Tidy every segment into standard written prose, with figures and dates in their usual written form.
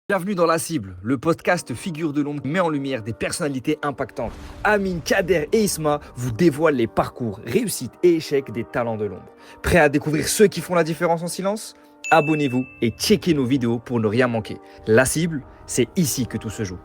Bienvenue dans La Cible, le podcast Figure de l'ombre qui met en lumière des personnalités impactantes. Amine, Kader et Isma vous dévoilent les parcours, réussites et échecs des talents de l'ombre. Prêts à découvrir ceux qui font la différence en silence ? Abonnez-vous et checkez nos vidéos pour ne rien manquer. La Cible, c'est ici que tout se joue.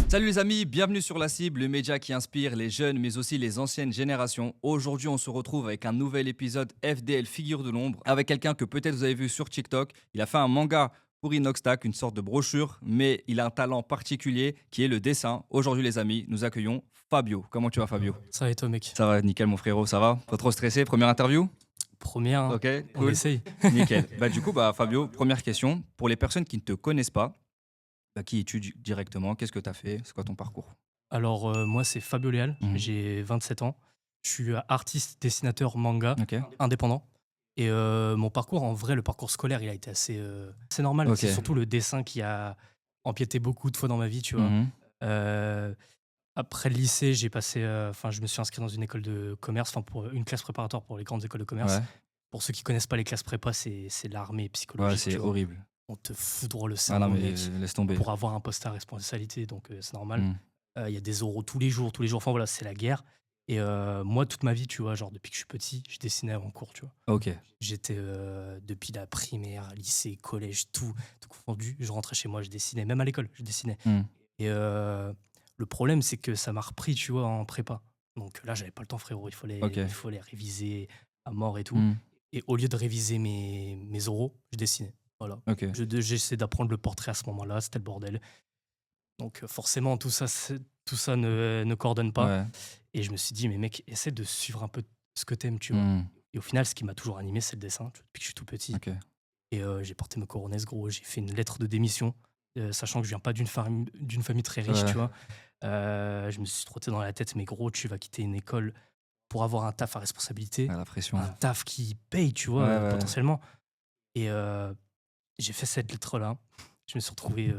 Salut les amis, bienvenue sur La Cible, le média qui inspire les jeunes mais aussi les anciennes générations. Aujourd'hui, on se retrouve avec un nouvel épisode FDL Figure de l'ombre avec quelqu'un que peut-être vous avez vu sur TikTok. Il a fait un manga pour Inoxtag, une sorte de brochure, mais il a un talent particulier qui est le dessin. Aujourd'hui les amis, nous accueillons Fabio. Comment tu vas Fabio ? Ça va et toi, mec? Ça va, nickel mon frérot, ça va ? Pas trop stressé, première interview ? Première, hein. Ok, On cool. essaye. Nickel. Du coup, Fabio, première question. Pour les personnes qui ne te connaissent pas, qui es-tu directement ? Qu'est-ce que tu as fait ? C'est quoi ton parcours ? Alors, moi, c'est Fabio Léal, Mhm. j'ai 27 ans. Je suis artiste, dessinateur, manga, Ok. indépendant. Et mon parcours, en vrai, le parcours scolaire, il a été assez normal. Ok. C'est surtout le dessin qui a empiété beaucoup de fois dans ma vie, tu vois. Mhm. Euh, Après le lycée, je me suis inscrit dans une école de commerce, pour une classe préparatoire pour les grandes écoles de commerce. Ouais. Pour ceux qui connaissent pas les classes prépa, c'est l'armée Ouais, psychologique, c'est tu vois. horrible. On te foudre le Ah cerveau, non, mais mec, laisse tomber. pour avoir un poste à responsabilité, donc c'est normal. Mm. Il y a des oraux tous les jours. Enfin voilà, c'est la guerre. Et moi, toute ma vie, tu vois, genre depuis que je suis petit, je dessinais en cours, tu vois. Ok. J'étais depuis la primaire, lycée, collège, tout confondu. Je rentrais chez moi, je dessinais, même à l'école, je dessinais. Mm. Et le problème, c'est que ça m'a repris, tu vois, en prépa. Donc là, j'avais pas le temps, frérot. Ok. Il fallait réviser à mort et tout. Mm. Et au lieu de réviser mes oraux, je dessinais. Voilà. Ok. J'essaie d'apprendre le portrait à ce moment-là, c'était le bordel. Donc forcément, tout ça ne coordonne pas. Ouais. Et je me suis dit, mais mec, essaie de suivre un peu ce que t'aimes, tu vois. Mm. Et au final, ce qui m'a toujours animé, c'est le dessin, tu vois, depuis que je suis tout petit. Ok. Et j'ai porté mes coronesses, gros. J'ai fait une lettre de démission, sachant que je viens pas d'une famille très riche, Ouais. tu vois. Je me suis trotté dans la tête, mais gros, tu vas quitter une école pour avoir un taf à responsabilité, Ah, la pression. un taf qui paye, tu vois, Ouais, ouais. potentiellement. Et j'ai fait cette lettre-là. Je me suis retrouvé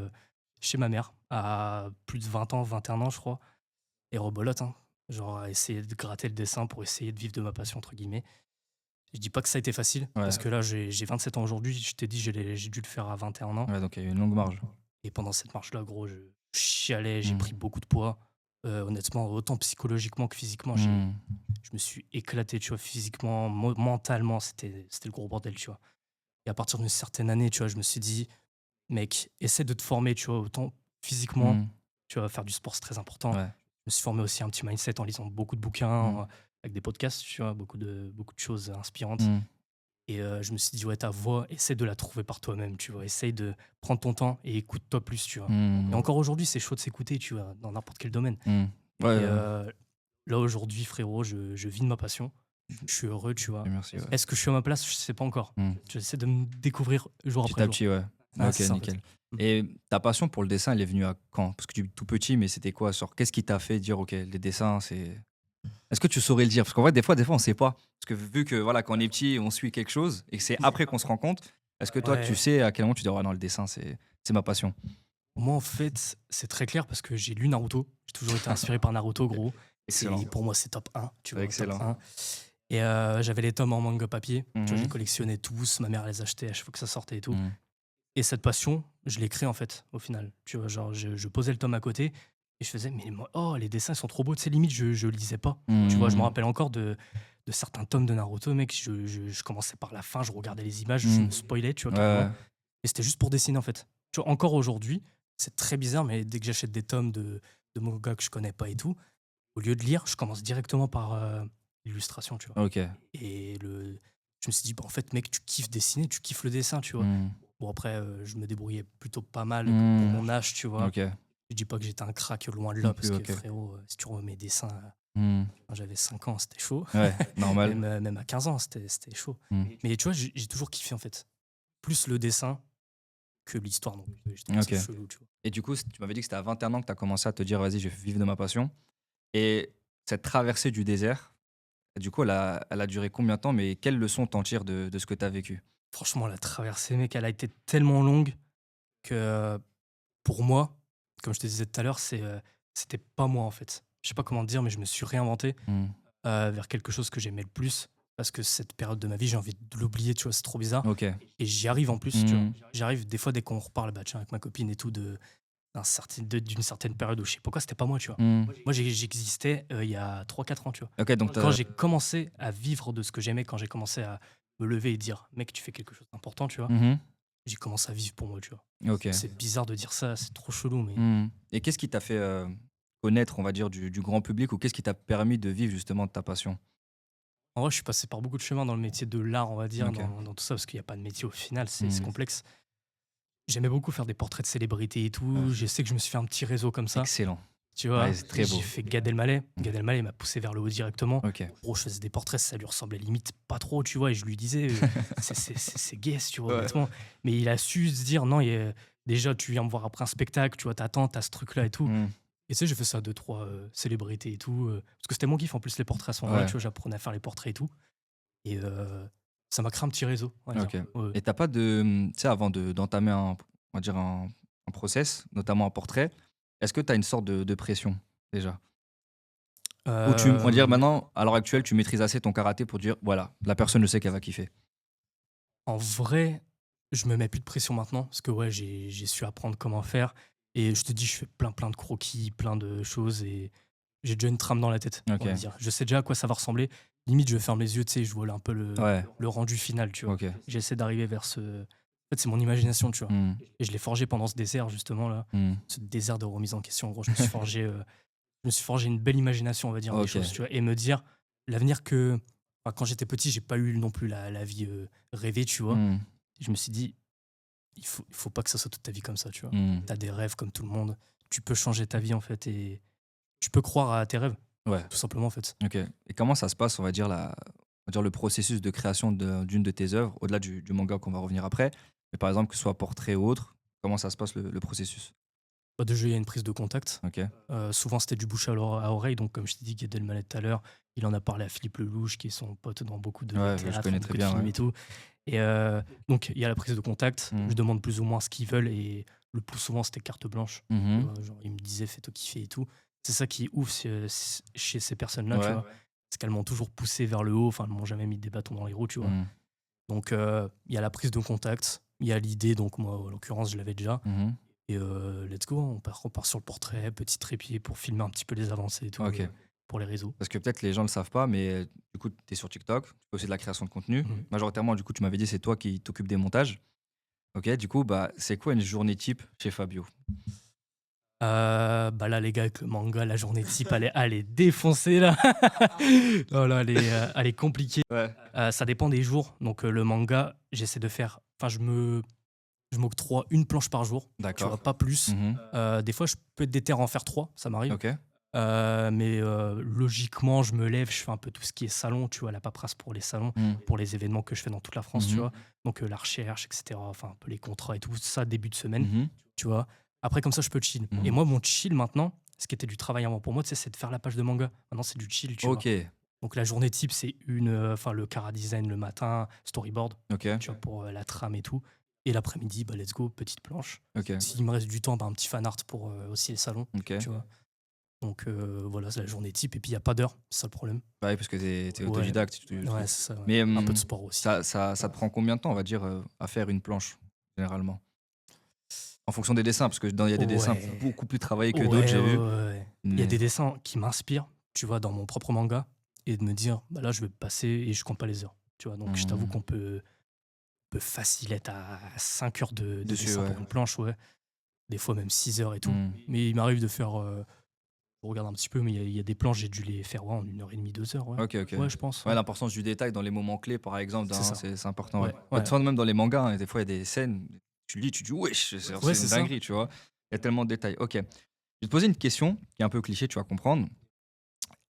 chez ma mère à plus de 20 ans, 21 ans, je crois. Et rebolote, hein. Genre à essayer de gratter le dessin pour essayer de vivre de ma passion, entre guillemets. Je dis pas que ça a été facile, Ouais. parce que là, j'ai 27 ans aujourd'hui. Je t'ai dit, j'ai dû le faire à 21 ans. Ouais, donc il y a eu une longue marge. Et pendant cette marche-là, gros, je chialais, j'ai Mm. pris beaucoup de poids. Honnêtement, autant psychologiquement que physiquement, Mm. je me suis éclaté, tu vois, physiquement, mentalement, c'était le gros bordel, tu vois. Et à partir d'une certaine année, tu vois, je me suis dit, mec, essaie de te former, tu vois, autant physiquement, Mm. tu vois, faire du sport, c'est très important. Ouais. Je me suis formé aussi un petit mindset en lisant beaucoup de bouquins, avec des podcasts, tu vois, beaucoup de choses inspirantes. Mm. Et je me suis dit, ouais, ta voix, essaie de la trouver par toi-même, tu vois, essaie de prendre ton temps et écoute-toi plus, tu vois. Mm. Et encore aujourd'hui, c'est chaud de s'écouter, tu vois, dans n'importe quel domaine. Mm. Ouais, Et ouais. là, aujourd'hui, frérot, je vis de ma passion. Je suis heureux, tu vois. Et merci. Ouais. Est-ce que je suis à ma place? Je sais pas encore. Mm. J'essaie de me découvrir jour Petit après à jour. petit, ouais. Ah, Ok, c'est ça, en fait. nickel. Et ta passion pour le dessin, elle est venue à quand ? Parce que tu es tout petit, mais c'était quoi ? Qu'est-ce qui t'a fait dire, ok, les dessins, c'est. Est-ce que tu saurais le dire ? Parce qu'en vrai, des fois, on sait pas. Parce que vu que voilà, quand on est petit, on suit quelque chose et que c'est après qu'on se rend compte. Est-ce que toi, tu Ouais. sais à quel moment tu dis, ouais, non, le dessin, c'est ma passion. Moi, en fait, c'est très clair parce que j'ai lu Naruto. J'ai toujours été inspiré par Naruto, gros. Excellent. Pour moi, c'est top 1, tu vois, Excellent. top 1. Et j'avais les tomes en manga papier. Tu vois, je Mhm. les collectionnais tous. Ma mère les achetait à chaque fois que ça sortait et tout. Mm. Et cette passion, je l'ai créée, en fait, au final. Tu vois, genre, je posais le tome à côté et je faisais, mais oh, les dessins, ils sont trop beaux. Tu sais, limite, je lisais pas. Tu vois, je me Mm. rappelle encore de certains tomes de Naruto, mec. Je commençais par la fin, je regardais les images, je Mm. me spoilais, tu vois, Ouais, carrément. ouais. Et c'était juste pour dessiner, en fait. Tu vois, encore aujourd'hui, c'est très bizarre, mais dès que j'achète des tomes de manga que je connais pas et tout, au lieu de lire, je commence directement par l'illustration, tu vois. Ok. Et je me suis dit, bah, en fait, mec, tu kiffes dessiner, tu kiffes le dessin, tu vois. Mm. Bon, après, je me débrouillais plutôt pas mal pour Mm. mon âge, tu vois. Ok. Je dis pas que j'étais un crack loin de Non là, plus, parce que ok. frérot, si tu revois mes dessins, Mm. quand j'avais 5 ans, c'était chaud. Ouais, normal. Même à 15 ans, c'était chaud. Mm. Mais tu vois, j'ai toujours kiffé, en fait. Plus le dessin que l'histoire, donc j'ai trouvé ça Ok. chelou, tu vois. Et du coup, tu m'avais dit que c'était à 21 ans que tu as commencé à te dire, vas-y, je vais vivre de ma passion. Et cette traversée du désert, du coup, elle a duré combien de temps, mais quelles leçons t'en tires de ce que tu as vécu ? Franchement, la traversée, mec, elle a été tellement longue que pour moi, comme je te disais tout à l'heure, c'était pas moi, en fait. Je sais pas comment te dire, mais je me suis réinventé Mm. vers quelque chose que j'aimais le plus. parce que cette période de ma vie, j'ai envie de l'oublier, tu vois, c'est trop bizarre. Ok. Et j'y arrive en plus, tu vois. Mm. J'y arrive des fois dès qu'on reparle, bah, tiens, avec ma copine et tout, d'une certaine période où je sais pas pourquoi c'était pas moi, tu vois. Mm. Moi, j'existais il y a 3-4 ans, tu vois. Ok, donc Quand j'ai commencé à vivre de ce que j'aimais, quand j'ai commencé à me lever et dire, mec, tu fais quelque chose d'important, tu vois, Mhm. j'ai commencé à vivre pour moi, tu vois. Ok. C'est bizarre de dire ça, c'est trop chelou, mais Mm. Et qu'est-ce qui t'a fait connaître, on va dire, du grand public ou qu'est-ce qui t'a permis de vivre justement de ta passion? en vrai, je suis passé par beaucoup de chemins dans le métier de l'art, on va dire, Ok. dans tout ça, parce qu'il n'y a pas de métier au final, c'est Mm. complexe. J'aimais beaucoup faire des portraits de célébrités et tout. Ouais. Je sais que je me suis fait un petit réseau comme ça, Excellent. tu vois. Ouais, c'est très beau. J'ai fait Gad Elmaleh. Gad Elmaleh m'a poussé vers le haut directement. Ok. Gros, je faisais des portraits, ça lui ressemblait limite pas trop, tu vois. Et je lui disais, c'est gay, tu vois, Ouais. honnêtement. Mais il a su se dire, non, déjà, tu viens me voir après un spectacle, tu vois, t'attends, t'as ce truc-là et tout. Mm. Et tu sais, j'ai fait ça à 2-3 célébrités et tout. Parce que c'était mon kiff en plus, les portraits à ce moment-là, Ouais. tu vois, j'apprenais à faire les portraits et tout. Et ça m'a créé un petit réseau, on va Ok. dire. Ouais. Et t'as pas de. Tu sais, avant d'entamer on va dire un process, notamment un portrait, est-ce que t'as une sorte de pression déjà? Ou on va dire Euh, maintenant, à l'heure actuelle, tu maîtrises assez ton karaté pour dire, voilà, la personne, je sais qu'elle va kiffer. En vrai, je me mets plus de pression maintenant parce que ouais, j'ai su apprendre comment faire. Et je te dis, je fais plein de croquis, plein de choses et j'ai déjà une trame dans la tête, Ok. on va dire. Je sais déjà à quoi ça va ressembler. Limite, je ferme les yeux, tu sais, je vois un peu Ouais. le rendu final, tu vois. Ok. J'essaie d'arriver vers ce. En fait, c'est mon imagination, tu vois. Mm. Et je l'ai forgé pendant ce désert, justement, là. Mm. Ce désert de remise en question. En gros, je me suis forgé une belle imagination, on va dire, des Ok. choses, tu vois. Et me dire, l'avenir que. Enfin, quand j'étais petit, j'ai pas eu non plus la vie rêvée, tu vois. Mm. Je me suis dit, il faut pas que ça soit toute ta vie comme ça, tu vois. Mm. T'as des rêves comme tout le monde. Tu peux changer ta vie, en fait, et tu peux croire à tes rêves, Ouais. tout simplement, en fait. Ok. Et comment ça se passe, on va dire, le processus de création d'une de tes œuvres, au-delà du manga qu'on va revenir après, mais par exemple, que ce soit portrait ou autre, comment ça se passe le processus? Bah, déjà, il y a une prise de contact. Ok. Souvent, c'était du bouche à oreille. Donc, comme je t'ai dit, Gad Elmaleh tout à l'heure, il en a parlé à Philippe Lelouch, qui est son pote dans beaucoup de Ouais, je théâtre, connais beaucoup très de bien, films ouais. et tout. Et donc, il y a la prise de contact. Mm. Je demande plus ou moins ce qu'ils veulent. Et le plus souvent, c'était carte blanche. Tu Mhm. vois, genre, ils me disaient, fais-toi kiffer et tout. C'est ça qui est ouf chez ces personnes-là, tu Ouais. vois. Parce qu'elles m'ont toujours poussé vers le haut. Enfin, elles m'ont jamais mis des bâtons dans les roues, tu vois. Mm. Donc, il y a la prise de contact. Il y a l'idée. Donc, moi, en l'occurrence, je l'avais déjà. Mhm. Et let's go, on part sur le portrait, petit trépied pour filmer un petit peu les avancées et tout, Ok. pour les réseaux. Parce que peut-être les gens ne le savent pas, mais du coup, tu es sur TikTok, tu fais aussi de la création de contenu. Mhm. Majoritairement, du coup, tu m'avais dit c'est toi qui t'occupes des montages. Ok, du coup, bah, c'est quoi une journée type chez Fabio? Bah là, les gars, avec le manga, la journée type, elle est défoncée là. Oh là, elle est compliquée. Ouais. Ça dépend des jours. Donc, le manga, j'essaie de faire. Enfin, je m'octroie une planche par jour. Tu vois, D'accord. pas plus. Mhm. Des fois, je peux être déter à en faire 3, ça m'arrive. Ok. Mais logiquement, je me lève, je fais un peu tout ce qui est salon, tu vois, la paperasse pour les salons, Mm. pour les événements que je fais dans toute la France, tu Mhm. vois. Donc la recherche, etc. Enfin, un peu les contrats et tout ça, début de semaine, Mhm. tu vois. Après, comme ça, je peux chill. Mhm. Et moi, mon chill maintenant, ce qui était du travail avant pour moi, tu sais, c'est de faire la page de manga. Maintenant, c'est du chill, tu Ok. vois. Donc la journée type, c'est le cara design le matin, storyboard, Ok. tu vois, pour la trame et tout. Et l'après-midi, bah, let's go, petite planche. Ok. S'il me reste du temps, bah, un petit fan art pour aussi les salons, Ok. tu vois. Donc voilà, c'est la journée type. Et puis il n'y a pas d'heure, c'est ça le problème. Bah oui, parce que t'es Ouais. autodidacte. Ouais, c'est ça. Ouais. Mais Un peu de sport aussi. ça te prend combien de temps, on va dire, à faire une planche, généralement? En fonction des dessins, parce que il y a des dessins Ouais. beaucoup plus travaillés que Ouais, d'autres, j'ai ouais, vu. ouais. Il y a Mais- des dessins qui m'inspirent, tu vois, dans mon propre manga, et de me dire, bah là, je vais passer et je compte pas les heures. Tu vois, donc je t'avoue qu'on peut facile être à 5 heures de Dessus, dessin ouais. pour une planche, ouais. Des fois même 6 heures et tout. Mm. Mais il m'arrive de faire. Je regarde un petit peu, mais il y a des planches, j'ai dû les faire en 1h30, 2 heures. Ouais, Ok, ok. ouais je pense. Ouais, l'importance du détail dans les moments clés, par exemple, C'est hein, ça. c'est important. Ouais, Ouais. ouais. De toute façon, même dans les mangas, hein, des fois, il y a des scènes, tu lis, tu dis, wesh, c'est Ouais, une c'est ça. dinguerie, tu vois. Il y a tellement de détails. Ok. Je vais te poser une question qui est un peu cliché, tu vas comprendre.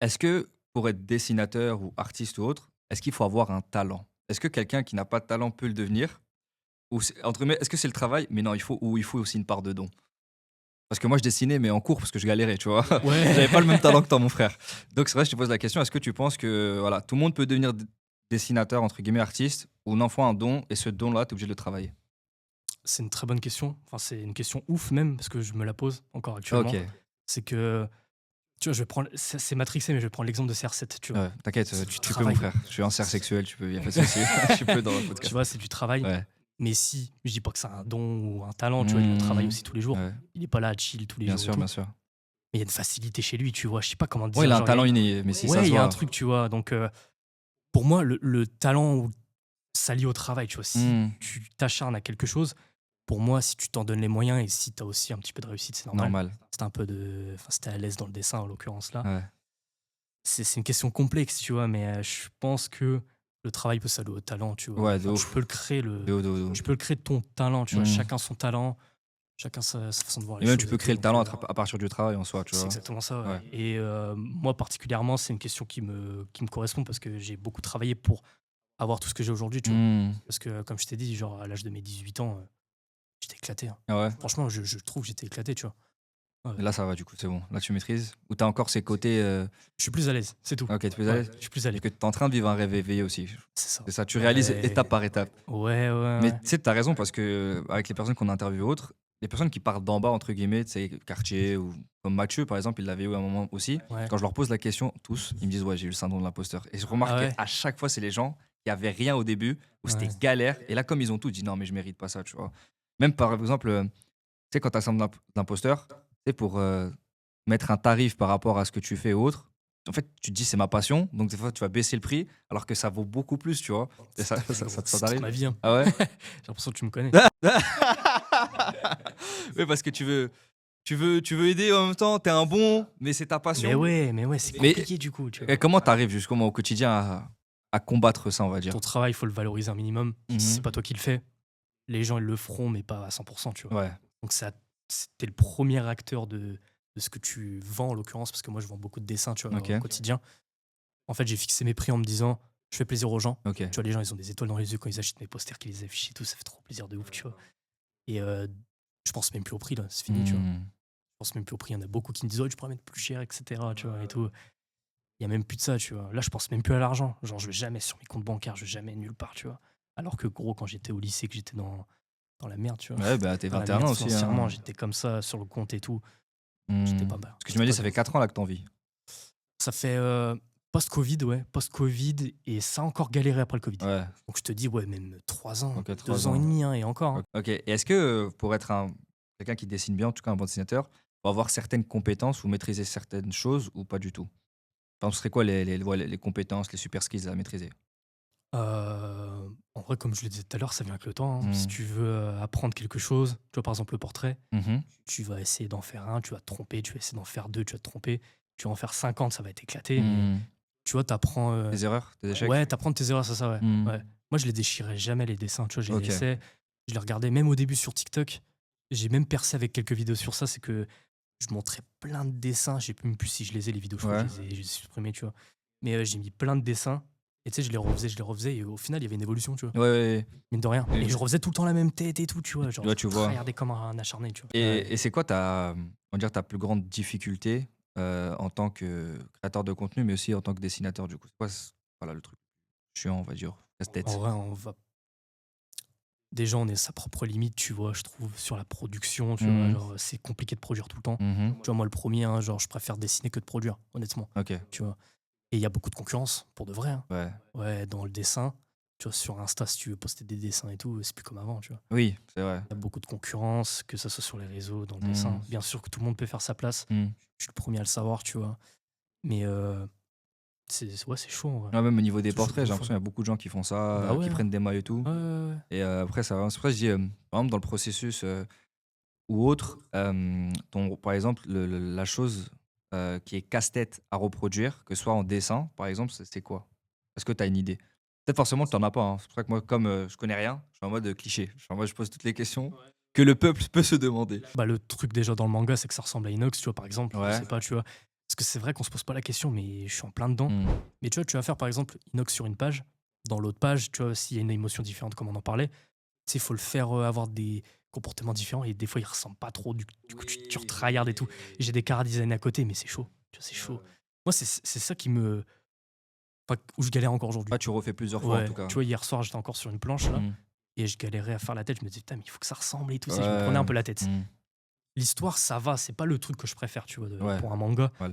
Est-ce que pour être dessinateur ou artiste ou autre, est-ce qu'il faut avoir un talent? Est-ce que quelqu'un qui n'a pas de talent peut le devenir? Ou entre guillemets, est-ce que c'est le travail? Mais non, il faut aussi une part de don. Parce que moi, je dessinais, mais en cours, parce que je galérais, tu vois. Ouais. J'avais pas le même talent que toi, mon frère. Donc, c'est vrai, je te pose la question, est-ce que tu penses que voilà, tout le monde peut devenir dessinateur, entre guillemets, artiste, ou non, faut un don, et ce don-là, tu es obligé de le travailler? C'est une très bonne question. Enfin, c'est une question ouf même, parce que je me la pose encore actuellement. Ok. C'est que Tu vois, je vais prendre, c'est matrixé, mais je vais prendre l'exemple de CR7, tu vois. Ouais, t'inquiète, C'est du tu peux, mon travail. frère. Je suis un cerf sexuel, tu peux, y a pas de souci. Tu peux dans le Tu podcast. vois, c'est du travail. Ouais. Mais si, je dis pas que c'est un don ou un talent, tu vois, il travaille aussi tous les jours. Ouais, Il est pas là à chill tous les bien jours et sûr, tout. bien sûr. Mais il y a une facilité chez lui, tu vois. Je sais pas comment dire. Ouais, il a un genre, talent inné, mais si ça ouais, se il y a un voit. truc, tu vois. Donc, pour moi, le talent s'allie au travail, tu vois. Si Hmm, tu t'acharnes à quelque chose, pour moi, si tu t'en donnes les moyens et si tu as aussi un petit peu de réussite, c'est normal. normal. C'était un peu de. Enfin, c'était à l'aise dans le dessin, en l'occurrence, là. Ouais. C'est une question complexe, tu vois, mais je pense que le travail peut s'allouer au talent, tu vois. Ouais, de Enfin, ouf. tu peux le créer, De ouf, de ouf, de ouf. tu peux le créer de ton talent, tu vois. Mm. Chacun son talent, chacun sa façon de voir Et les même, choses. tu peux et créer tout, le talent donc, à partir du travail en soi, tu c'est vois. exactement ça. Ouais. Ouais. Et moi, particulièrement, c'est une question qui me correspond parce que j'ai beaucoup travaillé pour avoir tout ce que j'ai aujourd'hui, tu vois. Mm. Parce que, comme je t'ai dit, genre, à l'âge de mes 18 ans, j'étais éclaté. Hein. Ah ouais. Franchement, je trouve que j'étais éclaté, tu vois. Et là, ça va, du coup, c'est bon. Là, tu maîtrises. Ou t'as encore ces côtés. Je suis plus à l'aise, c'est tout. Ok, tu peux Ouais, aller. je suis plus à l'aise. Parce que t'es en train de vivre un rêve éveillé aussi. C'est ça. C'est ça, tu réalises Ouais. étape par étape. Ouais, ouais. Mais ouais. tu sais, t'as raison parce que avec les personnes qu'on a interviewées autres, les personnes qui partent d'en bas, entre guillemets, tu sais, quartier ou comme Mathieu, par exemple, il l'avait eu à un moment aussi. Ouais. Quand je leur pose la question, tous, ils me disent, ouais, j'ai eu le syndrome de l'imposteur. Et je remarque Ah ouais. qu'à chaque fois, c'est les gens qui avaient rien au début, où c'était Ouais. galère. Et là, comme ils ont tout dit, non, mais je mérite pas ça, tu vois. Même par exemple, tu sais, quand t'as le syndrome d'imposteur, tu sais, pour mettre un tarif par rapport à ce que tu fais ou autre, en fait, tu te dis, c'est ma passion, donc des fois, tu vas baisser le prix, alors que ça vaut beaucoup plus, tu vois. Et ça C'est t'arrive. ma vie. Hein. Ah ouais. J'ai l'impression que tu me connais. Oui, parce que tu veux aider en même temps, t'es un bon, mais c'est ta passion. Mais ouais, c'est Mais- compliqué du coup. Tu vois. Et comment t'arrives justement au quotidien à combattre ça, on va dire. Ton travail, il faut le valoriser un minimum. Mhm. Si c'est pas toi qui le fais, les gens ils le feront, mais pas à 100%, tu vois. Ouais. Donc t'es le premier acteur de ce que tu vends en l'occurrence, parce que moi je vends beaucoup de dessins, tu vois, Ok. au quotidien. En fait, j'ai fixé mes prix en me disant, je fais plaisir aux gens. Ok. Tu vois, les gens, ils ont des étoiles dans les yeux quand ils achètent mes posters, qu'ils les affichent et tout, ça fait trop plaisir de ouf, tu vois. Et je pense même plus au prix, là, c'est fini, tu vois. Mhm. Je pense même plus au prix. Il y en a beaucoup qui me disent, oh, tu pourrais mettre plus cher, etc. Tu vois, et tout. Il y a même plus de ça, tu vois. Là, je pense même plus à l'argent. Genre, je vais jamais sur mes comptes bancaires, je vais jamais nulle part, tu vois. Alors que, gros, quand j'étais au lycée, que j'étais dans la merde, tu vois. Ouais, bah t'es Dans la 21 merde ans aussi. Hein. financièrement, j'étais comme ça sur le compte et tout. J'étais Mhm. pas mal. Parce que tu m'as dit, ça fait 4 ans là que t'en vis. Ça fait post-Covid, ouais. Post-Covid, et ça a encore galéré après le Covid. Ouais. Donc, je te dis, ouais, même 3 ans, Ok, 2 3 ans et ans. demi, hein, et encore. Hein. Ok. Et est-ce que pour être quelqu'un qui dessine bien, en tout cas un bon dessinateur, faut avoir certaines compétences ou maîtriser certaines choses ou pas du tout? Enfin, ce serait quoi les compétences, les super skills à maîtriser? En vrai, comme je le disais tout à l'heure, ça vient avec le temps. Hein. Mhm. Si tu veux apprendre quelque chose, tu vois, par exemple, le portrait, Mhm. tu vas essayer d'en faire un, tu vas te tromper, tu vas essayer d'en faire deux, tu vas te tromper, tu vas en faire 50, ça va être éclaté. Mais Mhm. tu vois, t'apprends. Tes erreurs, tes échecs? Ouais, t'apprends de tes erreurs, c'est ça, ouais. Mhm. Ouais. Moi, je les déchirais jamais, les dessins, tu vois, je les Ok. laissais, je les regardais, même au début sur TikTok. J'ai même percé avec quelques vidéos sur ça, c'est que je montrais plein de dessins, je sais même plus si je les ai, les vidéos, je crois que je les ai supprimées, tu vois. Mais j'ai mis plein de dessins, et tu sais, je les refaisais, et au final, il y avait une évolution, tu vois, Ouais, ouais. mine de rien. Et- Et je refaisais tout le temps la même tête et tout, tu vois, genre, Ouais, tu vois. regardais comme un acharné, tu vois. Et c'est quoi on va dire, ta plus grande difficulté en tant que créateur de contenu, mais aussi en tant que dessinateur, du coup? C'est quoi voilà, le truc chiant, on va dire, casse-tête? En vrai, déjà, on est sa propre limite, tu vois, je trouve, sur la production, tu vois, Mhm. genre, c'est compliqué de produire tout le temps. Mhm. Tu vois, moi, le premier, hein, genre, je préfère dessiner que de produire, honnêtement, Ok, tu vois. Et il y a beaucoup de concurrence, pour de vrai, hein. ouais. Ouais, dans le dessin, tu vois, sur Insta, si tu veux poster des dessins et tout, c'est plus comme avant, tu vois. Oui, c'est vrai. Il y a beaucoup de concurrence, que ça soit sur les réseaux, dans le Mhm. dessin. Bien sûr que tout le monde peut faire sa place, Mhm. je suis le premier à le savoir, tu vois. Mais c'est chaud, en vrai. Ouais, même au niveau des C'est chaud portraits, de j'ai ouf, l'impression qu'il y a beaucoup de gens qui font ça, Bah ouais, qui hein. prennent des mailles et tout. Ouais, ouais, ouais. Et après, ça va. C'est pour ça que je dis, par exemple, dans le processus ou autre, par exemple, la chose qui est casse-tête à reproduire, que ce soit en dessin, par exemple, c'est quoi? Est-ce que tu as une idée? Peut-être forcément, tu n'en as pas. Hein. C'est pour ça que moi, comme je connais rien, je suis en mode cliché. Je suis en mode, je pose toutes les questions que le peuple peut se demander. Bah, le truc déjà dans le manga, c'est que ça ressemble à Inox, tu vois, par exemple. Ouais. Je sais pas, tu vois. Parce que c'est vrai qu'on se pose pas la question, mais je suis en plein dedans. Mm. Mais tu vois, tu vas faire par exemple Inox sur une page. Dans l'autre page, tu vois, s'il y a une émotion différente, comme on en parlait, tu sais, il faut le faire avoir des comportements différents et des fois, il ressemble pas trop. Du coup, tu retravailles et tout. Et j'ai des chara-design à côté, mais c'est chaud. Tu vois, c'est chaud. Moi, c'est ça qui me. Enfin, où je galère encore aujourd'hui. Ah, tu refais plusieurs fois en Ouais, tout cas. tu vois, hier soir, j'étais encore sur une planche là, Mm. et je galérais à faire la tête. Je me disais, putain, mais il faut que ça ressemble et tout. Je me Ouais. prenais un peu la tête. Mm. L'histoire, ça va, c'est pas le truc que je préfère, tu vois, Ouais. pour un manga. Ouais.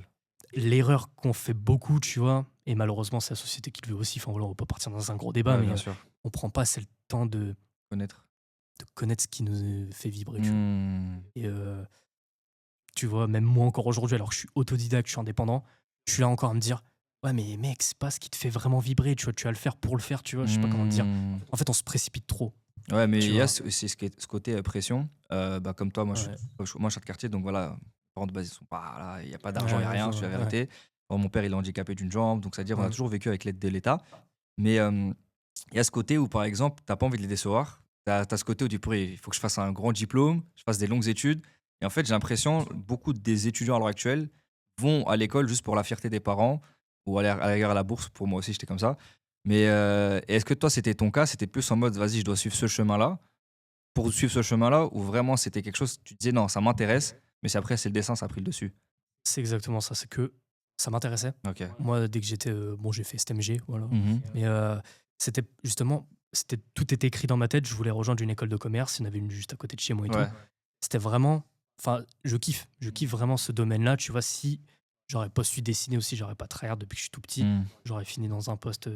l'erreur qu'on fait beaucoup, tu vois, et malheureusement, c'est la société qui le veut aussi. Enfin, voilà, on va pas partir dans un gros débat, Ouais, mais bien sûr. on prend pas assez le temps de Connaître. connaître ce qui nous fait vibrer, tu vois. Hmm. Et tu vois, même moi encore aujourd'hui, alors que je suis autodidacte, je suis indépendant, je suis là encore à me dire, ouais, mais mec, c'est pas ce qui te fait vraiment vibrer, tu vois, tu vas le faire pour le faire, tu vois, je sais pas comment te dire. Hmm. En fait, on se précipite trop, Ouais, mais tu il y a vois. ce côté pression. Bah, comme toi, moi, Ouais, moi, je suis de quartier, donc voilà, mes parents de base, ils sont pas là, il n'y a pas d'argent, il n'y a ouais, je rien, c'est la vois, ouais. vérité. Bon, mon père, il est handicapé d'une jambe, donc c'est-à-dire, on a Ouais. toujours vécu avec l'aide de l'État. Mais il y a ce côté où, par exemple, t'as pas envie de les décevoir. T'as ce côté où tu pourrais, il faut que je fasse un grand diplôme, je fasse des longues études. Et en fait, j'ai l'impression, beaucoup des étudiants à l'heure actuelle vont à l'école juste pour la fierté des parents ou à la bourse. Pour moi aussi, j'étais comme ça. Mais est-ce que toi, c'était ton cas? C'était plus en mode, vas-y, je dois suivre ce chemin-là pour suivre ce chemin-là, ou vraiment c'était quelque chose, tu disais non, ça m'intéresse, mais c'est après, c'est le dessin, ça a pris le dessus. C'est exactement ça, c'est que ça m'intéressait. Ok. Moi, dès que j'étais. Bon, j'ai fait STMG, voilà. Mhm. Mais c'était justement. Tout était écrit dans ma tête. Je voulais rejoindre une école de commerce. Il y en avait une juste à côté de chez moi et Ouais. tout. C'était vraiment. Enfin, je kiffe. Je kiffe vraiment ce domaine-là. Tu vois, si j'aurais pas su dessiner aussi, j'aurais pas tryhard depuis que je suis tout petit, Hmm. j'aurais fini dans un poste,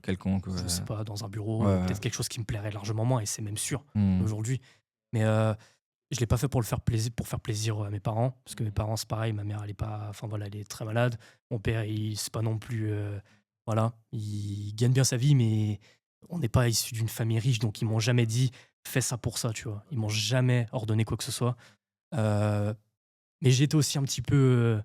Quelconque. je sais pas, dans un bureau, Ouais, ouais. peut-être quelque chose qui me plairait largement moins, et c'est même sûr Hmm. aujourd'hui. Mais je l'ai pas fait pour faire plaisir à mes parents, parce que mes parents, c'est pareil. Ma mère, elle est pas. Enfin voilà, elle est très malade. Mon père, c'est pas non plus. Voilà, il gagne bien sa vie, mais on n'est pas issu d'une famille riche, donc ils m'ont jamais dit fais ça pour ça, tu vois. Ils m'ont jamais ordonné quoi que ce soit. Euh, mais j'étais aussi un petit peu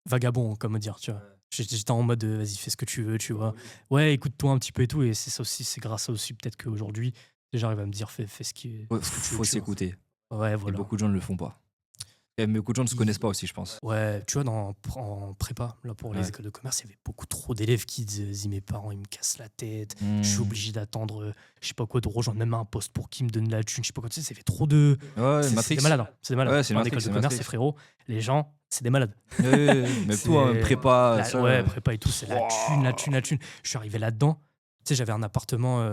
vagabond, comme dire, tu vois. J'étais en mode vas-y, fais ce que tu veux, tu vois. Ouais, écoute-toi un petit peu et tout. Et c'est ça aussi, c'est grâce à ça aussi peut-être qu'aujourd'hui, j'arrive à me dire fais Ouais, ce que tu veux, faut tu vois. s'écouter. Ouais, Et voilà. beaucoup de gens ne le font pas. Et beaucoup de gens ne se Ils- connaissent pas aussi, je pense. Ouais, tu vois, en prépa, là, pour les Ouais. écoles de commerce, il y avait beaucoup trop d'élèves qui disaient mes parents, ils me cassent la tête, Hmm. je suis obligé d'attendre, je sais pas quoi, de rejoindre même un poste pour qu'ils me donnent la thune, je sais pas quoi, tu sais, ça fait trop de. Ouais, C'est Matrix. des malades, hein, c'est des malades. Ouais, c'est En Matrix, école de c'est commerce, Matrix. c'est frérot, les gens, c'est des malades. Ouais, même toi, hein, C'est prépa, ça. ouais, prépa et tout, c'est la thune, la thune, la thune. Je suis arrivé là-dedans, tu sais, j'avais un appartement,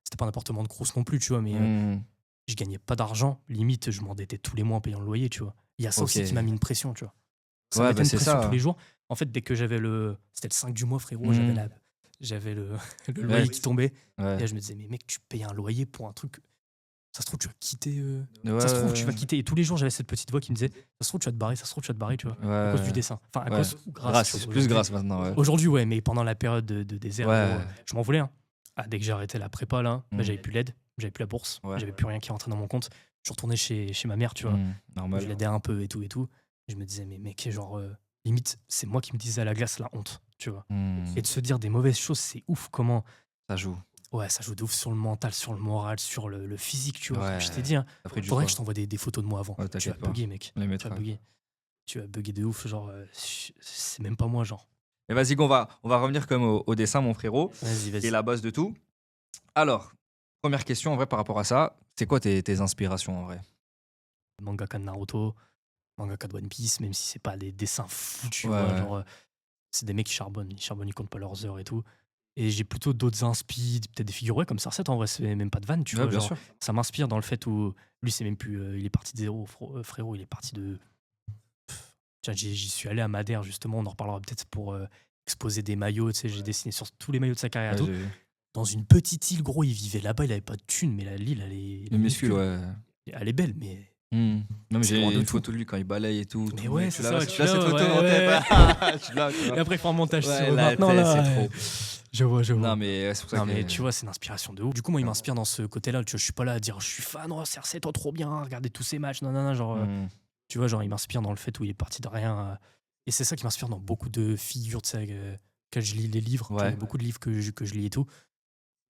c'était pas un appartement de grosse non plus, tu vois, mais Hmm. je gagnais pas d'argent, limite, je m'endettais tous les mois en payant le loyer, tu vois. Il y a ça aussi Ok. qui m'a mis une pression, tu vois. Ça Ouais, mettait bah une c'est pression ça. tous les jours. En fait, dès que j'avais c'était le 5 du mois, frérot, Mhm. j'avais le Ouais. loyer qui tombait. Et Ouais. là, je me disais, mais mec, tu payes un loyer pour un truc. Ça se trouve, tu vas quitter. Ouais, Ça se trouve, tu vas quitter. Et tous les jours, j'avais cette petite voix qui me disait, ça se trouve, tu vas te barrer, ça se trouve, tu vas te barrer, tu vois. À cause du ouais. dessin. Enfin, à Ouais. cause ou grâce. Grâce, tu vois, c'est plus aujourd'hui. grâce maintenant, ouais. Aujourd'hui, ouais, mais pendant la période de désert, Ouais. gros, je m'en voulais. Hein. Ah, dès que j'ai arrêté la prépa, là, bah, Mhm. j'avais plus l'aide, j'avais plus la bourse, Ouais. j'avais plus rien qui rentrait dans mon compte. Je suis retourné chez ma mère, tu vois. Hmm. Normal. Je l'aidais un peu et tout et tout. Je me disais, mais mec, genre, limite, c'est moi qui me disais à la glace la honte, tu vois. Hmm. Et de se dire des mauvaises choses, c'est ouf comment. Ça joue. Ouais, ça joue de ouf sur le mental, sur le moral, sur le physique, tu vois. Ouais. Comme je t'ai dit, hein, Ça a pris du faudrait poids. que je t'envoie des photos de moi avant. Ouais, Tu vas t'inquiète pas. bugger, mec. On les Tu mettra. vas bugger. Tu vas bugger de ouf, genre, c'est même pas moi, genre. Et vas-y, on va revenir comme au dessin, mon frérot, Vas-y, qui est vas-y. la base de tout. Alors, première question en vrai par rapport à ça, c'est quoi tes inspirations en vrai? Mangaka de Naruto, mangaka de One Piece, même si c'est pas des dessins fous, tu Ouais, vois. ouais. Genre, c'est des mecs qui charbonnent, ils comptent pas leurs heures et tout. Et j'ai plutôt d'autres inspi, peut-être des figures, ouais, comme Sarset, en vrai, c'est même pas de vanne, tu Ouais, vois. bien Genre, sûr. ça m'inspire dans le fait où lui, c'est même plus. Il est parti de zéro, frérot, il est parti de. Tiens, j'y suis allé à Madère, justement, on en reparlera peut-être pour exposer des maillots, tu sais, j'ai dessiné sur tous les maillots de sa carrière et Ouais, tout. j'ai vu. Dans une petite île, gros, il vivait là-bas, il avait pas de thune, mais l'île, elle est Le muscule, ouais. Elle est belle, mais. Hmm. Même C'est j'ai loin de une tout. photo de lui quand il balaye et tout. Mais tout, ouais, mec, c'est tu l'as ça, tu l'as cette photo ouais, en tête. ouais. Tu l'as, tu Et vois. après, il faut un montage Ouais, sur là, maintenant, c'est là. trop. Je vois, je vois. Non, mais ouais, c'est pour ça Non, que. mais tu vois, c'est une inspiration de ouf. Du coup, moi, il m'inspire dans ce côté-là. Tu vois, je suis pas là à dire je suis fan, oh, CR7, toi, trop bien, regardez tous ces matchs. Non, non, non, genre, Hmm. tu vois, genre, il m'inspire dans le fait où il est parti de rien. Et c'est ça qui m'inspire dans beaucoup de figures, tu sais, quand je lis les livres. Tu vois, il y a Ouais. beaucoup de livres que je lis et tout.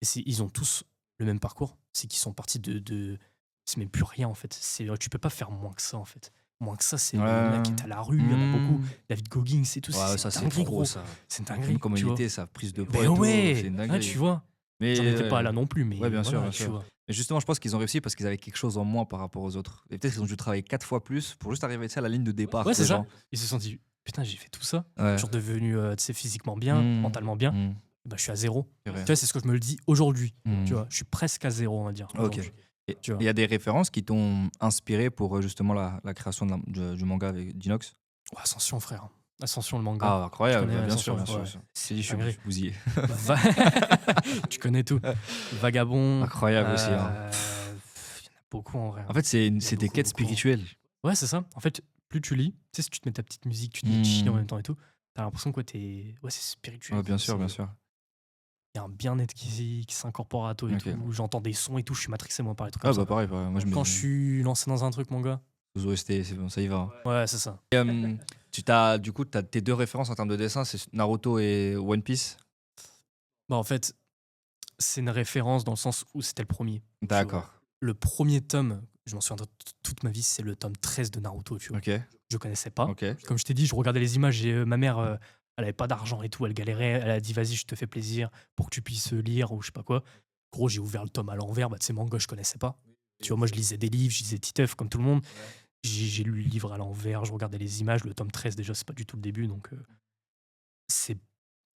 Et ils ont tous le même parcours. C'est qu'ils sont partis de. C'est même plus rien, en fait. Tu peux pas faire moins que ça, en fait. Moins que ça, c'est le mec qui est à la rue, il y en a beaucoup. Hmm. David Goggins et tout. Ouais, c'est ça c'est dinguerie, trop gros. ça. C'est une Même dinguerie. comme tu il vois. était, sa prise de poids Mais et tout, ouais, c'est une ah, dinguerie. tu vois. Mais J'en étais pas là non plus, mais ouais, bien sûr, voilà, bien tu sûr. vois. Mais justement, je pense qu'ils ont réussi parce qu'ils avaient quelque chose en moins par rapport aux autres. Et peut-être qu'ils ont dû travailler 4 fois plus pour juste arriver tu sais, à la ligne de départ. Ouais, tu sais, c'est ça. genre. Ils se sont dit, putain, j'ai fait tout ça. Ouais. Je suis redevenu, tu sais, physiquement bien, Hmm. mentalement bien. Hmm. Bah, je suis à zéro. C'est vrai. Tu vois, c'est ce que je me le dis aujourd'hui. Hmm. Tu vois, je suis presque à zéro, on va dire. Ok. aujourd'hui. Et Tu vois. il y a des références qui t'ont inspiré pour justement la création du manga avec Dinox? Ouais, Ascension, frère. Ascension, le manga. Ah, incroyable, connais bien sûr, Ascension, bien sûr. ouais. C'est dit, je Dinguerie. suis bousillé. Va- Tu connais tout. Vagabond. Incroyable aussi, hein. Il y en a beaucoup en vrai, En hein. fait, Il y a c'est des beaucoup, quêtes beaucoup. spirituelles. Ouais, c'est ça. En fait, plus tu lis, tu sais, si tu te mets ta petite musique, tu te mets chill en Hmm. même temps et tout, t'as l'impression que t'es. Ouais, c'est spirituel. Ouais, bien sûr, bien C'est- sûr. Il y a un bien-être qui s'incorpore à toi et Ok. tout. J'entends des sons et tout, je suis matrixé moi par les trucs Ah, comme bah ça. pareil, pareil. Moi, je Quand je me. suis lancé dans un truc, mon gars. Aux OST, c'est bon, ça y va, hein. Ouais, c'est ça. Et, du coup, t'as tes deux références en termes de dessin, c'est Naruto et One Piece. Bah, en fait, c'est une référence dans le sens où c'était le premier. D'accord. Le premier tome, je m'en souviendrai toute ma vie, c'est le tome 13 de Naruto, tu vois. Ok, Je connaissais pas. ok. Comme je t'ai dit, je regardais les images et ma mère, elle avait pas d'argent et tout, elle galérait. Elle a dit, vas-y, je te fais plaisir pour que tu puisses lire ou je sais pas quoi. Gros, j'ai ouvert le tome à l'envers, bah, tu sais, manga, je connaissais pas. Tu vois, moi, je lisais des livres, je lisais Titeuf comme tout le monde. J'ai lu le livre à l'envers, je regardais les images. Le tome 13, déjà, c'est pas du tout le début, donc c'est.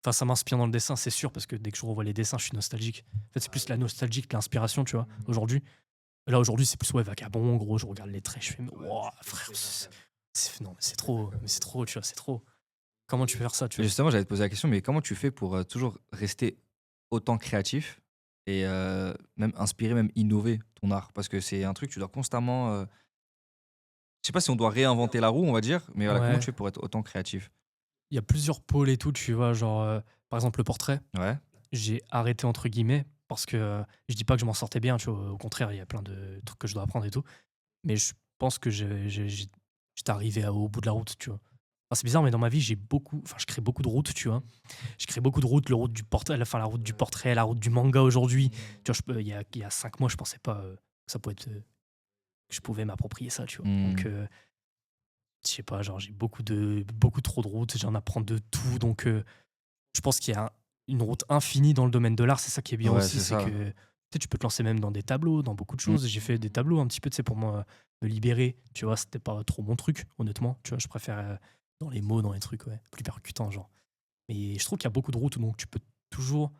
Enfin, ça m'inspire dans le dessin, c'est sûr, parce que dès que je revois les dessins, je suis nostalgique. En fait, c'est plus la nostalgie que l'inspiration, tu vois, aujourd'hui. Là, aujourd'hui, c'est plus, ouais, vagabond, gros, je regarde les traits, je fais, mais ouah, frère, non, mais c'est trop, tu vois, c'est trop. Comment tu peux faire ça, tu Et vois? justement, j'allais te poser la question, mais comment tu fais pour toujours rester autant créatif et même inspirer, même innover ton art? Parce que c'est un truc, tu dois constamment. Je sais pas si on doit réinventer la roue, on va dire, mais voilà, comment tu Ouais, fais pour être autant créatif? il y a plusieurs pôles et tout, tu vois, genre, par exemple, le portrait, Ouais, j'ai arrêté entre guillemets parce que je dis pas que je m'en sortais bien, tu vois, au contraire, il y a plein de trucs que je dois apprendre et tout, mais je pense que j'étais arrivé au bout de la route, tu vois. Enfin, c'est bizarre, mais dans ma vie, enfin, je crée beaucoup de routes, tu vois. Je crée beaucoup de routes, le route du portrait, enfin, la route du portrait, la route du manga aujourd'hui. Tu vois, il y a 5 mois, je pensais pas que ça pouvait être, que je pouvais m'approprier ça, tu vois. Donc, mmh, je sais pas, genre, j'ai beaucoup trop de routes, j'en apprends de tout, donc je pense qu'il y a une route infinie dans le domaine de l'art. C'est ça qui est bien ouais, aussi, c'est c'est que ça. tu sais, tu peux te lancer même dans des tableaux, dans beaucoup de Mmh. choses. J'ai fait des tableaux un petit peu, tu sais, pour moi, me libérer. Tu vois, c'était pas trop mon truc, honnêtement. Tu vois, je préfère dans les mots, dans les trucs, ouais, plus percutants, genre. Mais je trouve qu'il y a beaucoup de routes, donc tu peux toujours